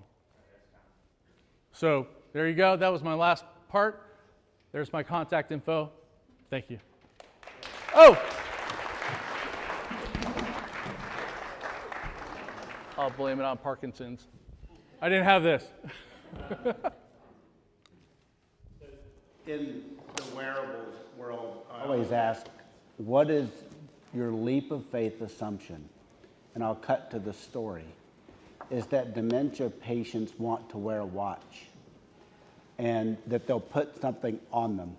So there you go. That was my last part. There's my contact info. Thank you. Oh! I'll blame it on Parkinson's. I didn't have this. In the wearables world, I always ask, what is your leap of faith assumption? And I'll cut to the story. Is that dementia patients want to wear a watch and that they'll put something on them.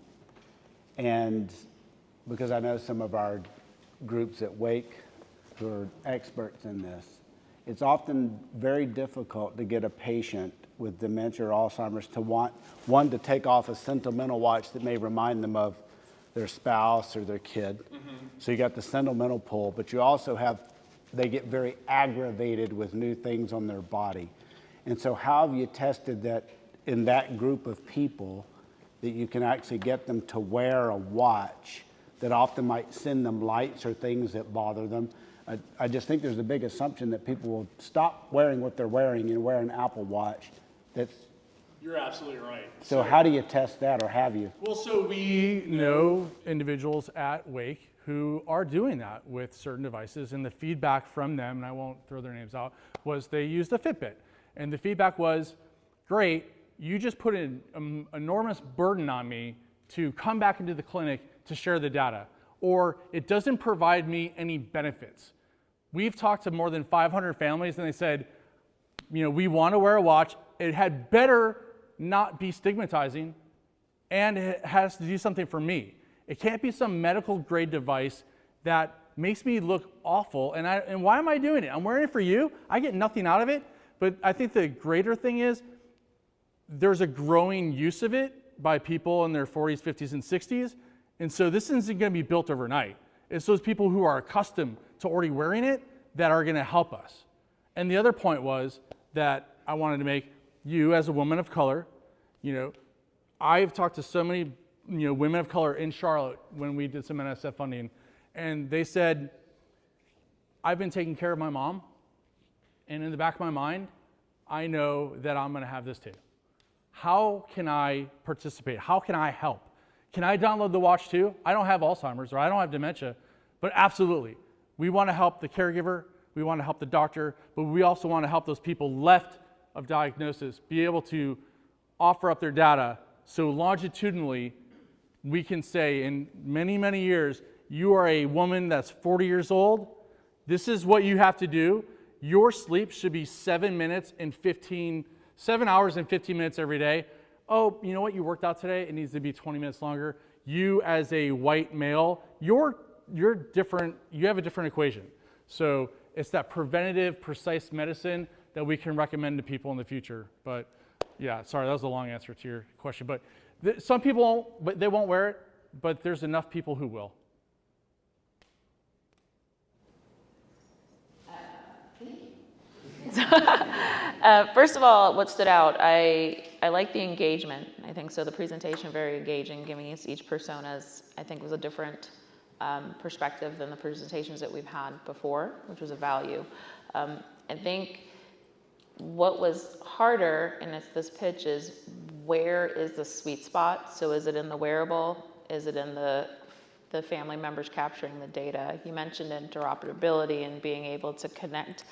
And because I know some of our groups at Wake who are experts in this, it's often very difficult to get a patient with dementia or Alzheimer's to want, one, to take off a sentimental watch that may remind them of their spouse or their kid. Mm-hmm. So you got the sentimental pull, but you also have, they get very aggravated with new things on their body. And so how have you tested that in that group of people that you can actually get them to wear a watch that often might send them lights or things that bother them? I just think there's a big assumption that people will stop wearing what they're wearing and wear an Apple Watch. You're absolutely right. So how do you test that, or have you? Well, so we know individuals at Wake who are doing that with certain devices, and the feedback from them, and I won't throw their names out, was they used a Fitbit. And the feedback was, great, you just put an enormous burden on me to come back into the clinic to share the data, or it doesn't provide me any benefits. We've talked to more than 500 families, and they said, we want to wear a watch. It had better not be stigmatizing, and it has to do something for me. It can't be some medical grade device that makes me look awful, and why am I doing it? I'm wearing it for you. I get nothing out of it, but I think the greater thing is there's a growing use of it by people in their 40s, 50s, and 60s, and so this isn't going to be built overnight. It's those people who are accustomed to already wearing it that are going to help us. And the other point was that I wanted to make, you as a woman of color, I've talked to so many women of color in Charlotte when we did some NSF funding, and they said, I've been taking care of my mom, and in the back of my mind, I know that I'm going to have this too. How can I participate? How can I help? Can I download the watch too? I don't have Alzheimer's or I don't have dementia, but absolutely. We want to help the caregiver, we want to help the doctor, but we also want to help those people left of diagnosis be able to offer up their data so longitudinally we can say in many, many years, you are a woman that's 40 years old, this is what you have to do. Your sleep should be 7 hours and 15 minutes every day. Oh, you know what, you worked out today, it needs to be 20 minutes longer. You as a white male, you're different, you have a different equation. So it's that preventative, precise medicine that we can recommend to people in the future. But yeah, sorry, that was a long answer to your question. But some people won't, but they won't wear it, but there's enough people who will. First of all, what stood out, I like the engagement. I think so. The presentation very engaging, giving us each personas, I think was a different perspective than the presentations that we've had before, which was a value. I think what was harder in this pitch is where is the sweet spot? So is it in the wearable? Is it in the family members capturing the data? You mentioned interoperability and being able to connect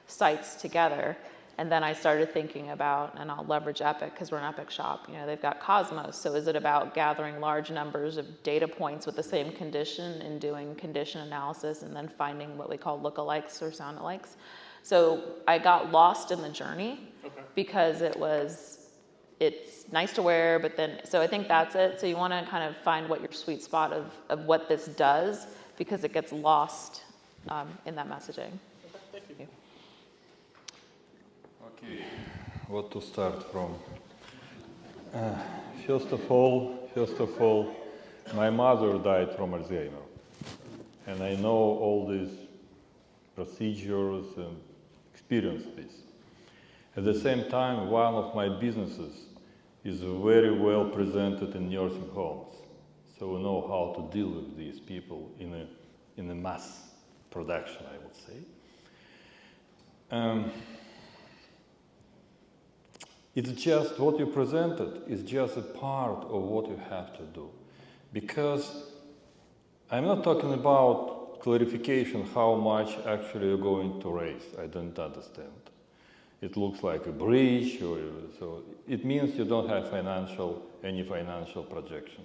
sites together. And then I started thinking about, and I'll leverage Epic because we're an Epic shop, you know, they've got Cosmos. So is it about gathering large numbers of data points with the same condition and doing condition analysis and then finding what we call lookalikes or sound-alikes? So I got lost in the journey because it's nice to wear, but then, so I think that's it. So you want to kind of find what your sweet spot of what this does because it gets lost in that messaging. Thank you. Okay, what to start from? First of all, my mother died from Alzheimer, and I know all these procedures and experience this. At the same time, one of my businesses is very well presented in nursing homes, so we know how to deal with these people in a mass production, I would say. It's just what you presented is just a part of what you have to do. Because I'm not talking about clarification how much actually you're going to raise. I don't understand. It looks like a bridge, so it means you don't have any financial projection.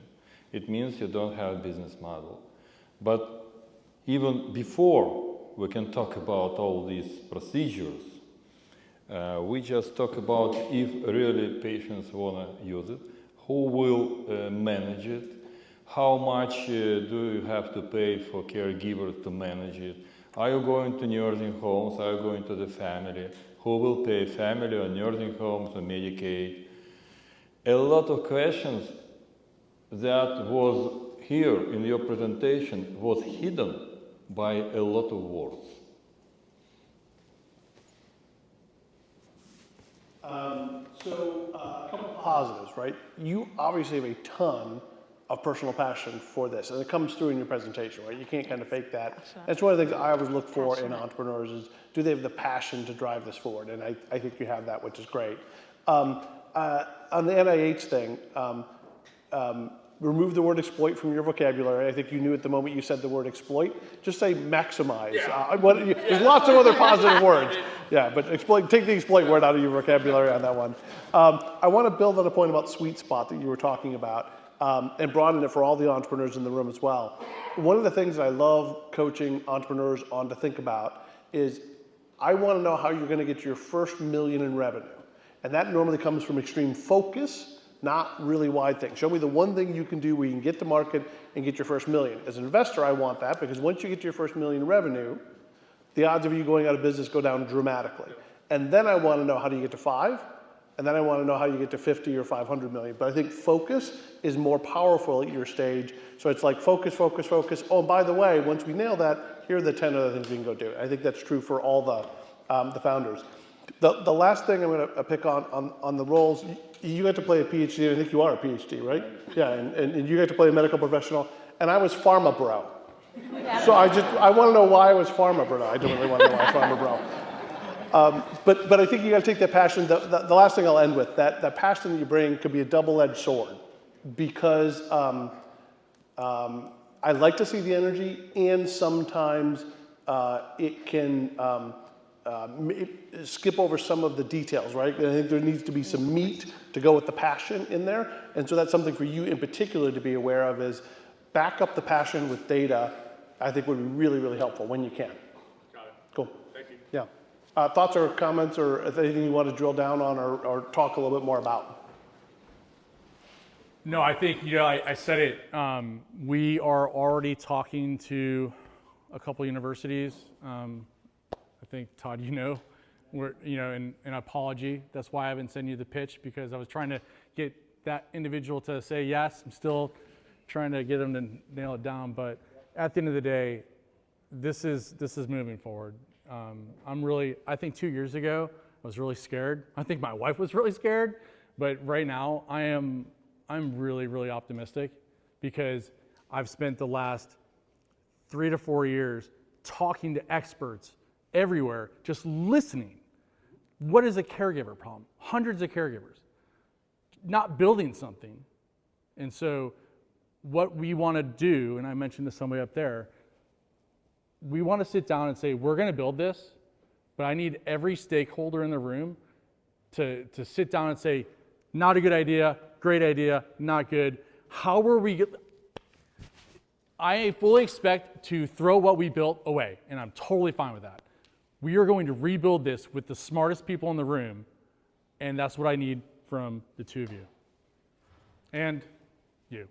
It means you don't have business model. But even before we can talk about all these procedures, we just talk about if really patients want to use it, who will manage it, how much do you have to pay for caregivers to manage it, are you going to nursing homes, are you going to the family, who will pay family or nursing homes or Medicaid. A lot of questions that was here in your presentation was hidden by a lot of words. A couple positives, right? You obviously have a ton of personal passion for this, and it comes through in your presentation, right? You can't kind of fake that. That's one of the things I always look for in entrepreneurs is, do they have the passion to drive this forward? And I think you have that, which is great. On the NIH thing, remove the word exploit from your vocabulary. I think you knew at the moment you said the word exploit. Just say maximize. Yeah. There's lots of other positive words. Yeah, but take the exploit word out of your vocabulary on that one. I want to build on a point about sweet spot that you were talking about and broaden it for all the entrepreneurs in the room as well. One of the things that I love coaching entrepreneurs on to think about is I want to know how you're going to get your first $1 million in revenue. And that normally comes from extreme focus, not really wide things. Show me the one thing you can do where you can get to market and get your first $1 million. As an investor, I want that because once you get to your first $1 million in revenue, the odds of you going out of business go down dramatically. And then I want to know how do you get to 5, and then I want to know how you get to 50 or 500 million. But I think focus is more powerful at your stage. So it's like focus, focus, focus. Oh, and by the way, once we nail that, here are the 10 other things we can go do. I think that's true for all the founders. The last thing I'm going to pick on the roles, you got to play a PhD, and I think you are a PhD, right? Yeah, and you got to play a medical professional, and I was pharma bro. So I want to know why I was pharma bro. I don't really want to know why pharma bro. But I think you got to take that passion. The last thing I'll end with, that passion that you bring could be a double-edged sword, because I like to see the energy, and sometimes it can skip over some of the details, right? I think there needs to be some meat to go with the passion in there. And so that's something for you in particular to be aware of is back up the passion with data, I think would be really, really helpful when you can. Got it. Cool. Thank you. Yeah. Thoughts or comments or anything you want to drill down on or talk a little bit more about? No, I think, I said it. We are already talking to a couple universities. I think, Todd, we're, an apology. That's why I haven't sent you the pitch, because I was trying to get that individual to say yes. I'm still trying to get them to nail it down. But at the end of the day, this is moving forward. I think 2 years ago, I was really scared. I think my wife was really scared. But right now, I'm really, really optimistic, because I've spent the last 3 to 4 years talking to experts everywhere, just listening. What is a caregiver problem? Hundreds of caregivers, not building something. And so what we want to do, and I mentioned to somebody up there, we want to sit down and say, we're going to build this, but I need every stakeholder in the room to sit down and say, not a good idea, great idea, not good. How are we? I fully expect to throw what we built away, and I'm totally fine with that. We are going to rebuild this with the smartest people in the room, and that's what I need from the two of you. And you.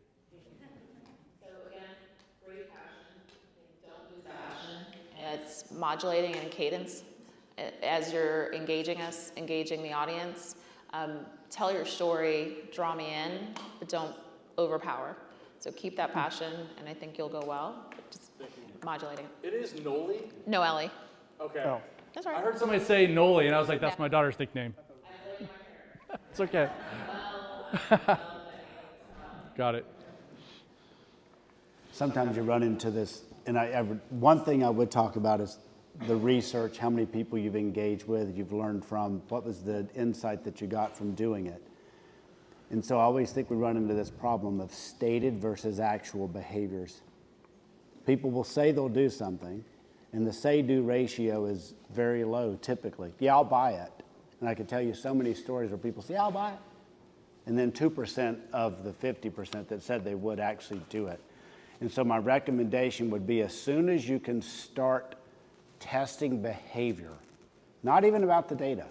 So again, great passion. Don't lose that passion. It's modulating in cadence as you're engaging us, engaging the audience. Tell your story, draw me in, but don't overpower. So keep that passion, and I think you'll go well. Just modulating. It is Noellee? Noellee. Okay. Oh. That's all right. I heard somebody say Noellee, and I was like, that's my daughter's nickname. It's okay. Got it. Sometimes you run into this, and one thing I would talk about is the research, how many people you've engaged with, you've learned from, what was the insight that you got from doing it. And so I always think we run into this problem of stated versus actual behaviors. People will say they'll do something, and the say-do ratio is very low typically. Yeah, I'll buy it. And I can tell you so many stories where people say, yeah, I'll buy it. And then 2% of the 50% that said they would actually do it. And so my recommendation would be, as soon as you can start testing behavior, not even about the data,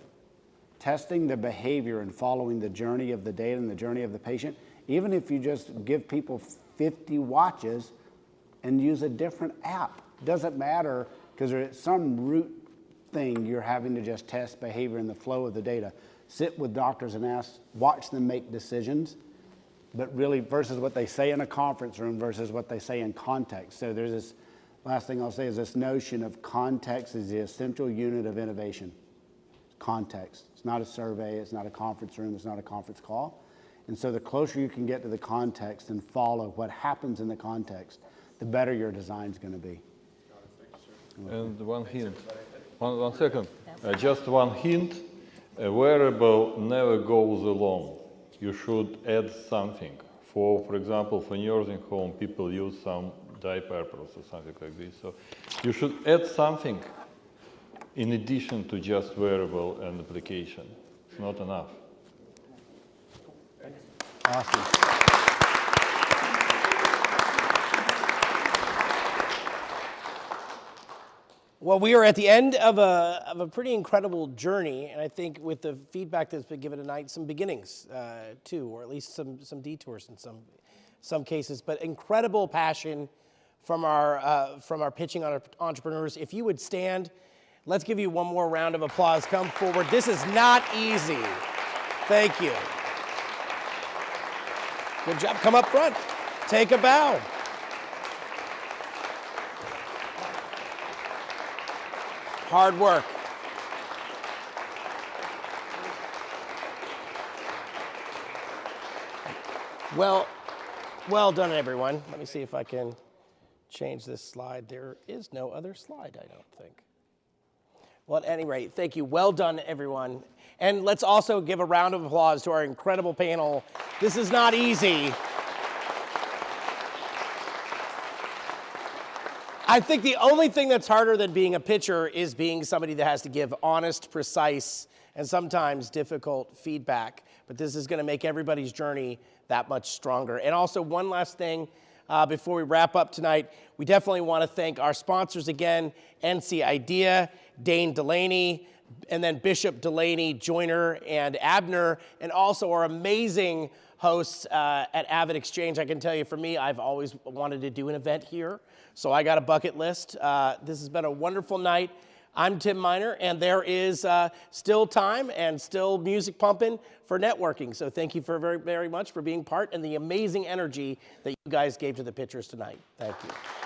testing the behavior and following the journey of the data and the journey of the patient, even if you just give people 50 watches and use a different app, doesn't matter, because there's some root thing you're having to just test behavior in the flow of the data. Sit with doctors and watch them make decisions, but really versus what they say in a conference room versus what they say in context. So there's this, last thing I'll say is this notion of context is the essential unit of innovation. Context. It's not a survey, it's not a conference room, it's not a conference call. And so the closer you can get to the context and follow what happens in the context, the better your design's going to be. And one hint, one second, just one hint, a wearable never goes alone. You should add something. For example, for nursing home, people use some diapers or something like this. So you should add something in addition to just wearable and application. It's not enough. Awesome. Well, we are at the end of a pretty incredible journey, and I think with the feedback that's been given tonight, some beginnings too, or at least some detours in some cases, but incredible passion from our pitching entrepreneurs. If you would stand, let's give you one more round of applause. Come forward. This is not easy. Thank you. Good job. Come up front. Take a bow. Hard work. Well done, everyone. Let me see if I can change this slide. There is no other slide, I don't think. Well, at any rate, thank you. Well done, everyone. And let's also give a round of applause to our incredible panel. This is not easy. I think the only thing that's harder than being a pitcher is being somebody that has to give honest, precise, and sometimes difficult feedback. But this is going to make everybody's journey that much stronger. And also, one last thing before we wrap up tonight, we definitely want to thank our sponsors again, NC Idea, Dane Delaney, and then Bishop Delaney, Joyner, and Abner, and also our amazing hosts at Avid Exchange. I can tell you, for me, I've always wanted to do an event here, so I got a bucket list. This has been a wonderful night. I'm Tim Miner, and there is still time and still music pumping for networking. So thank you very, very much for being part and the amazing energy that you guys gave to the pitchers tonight. Thank you.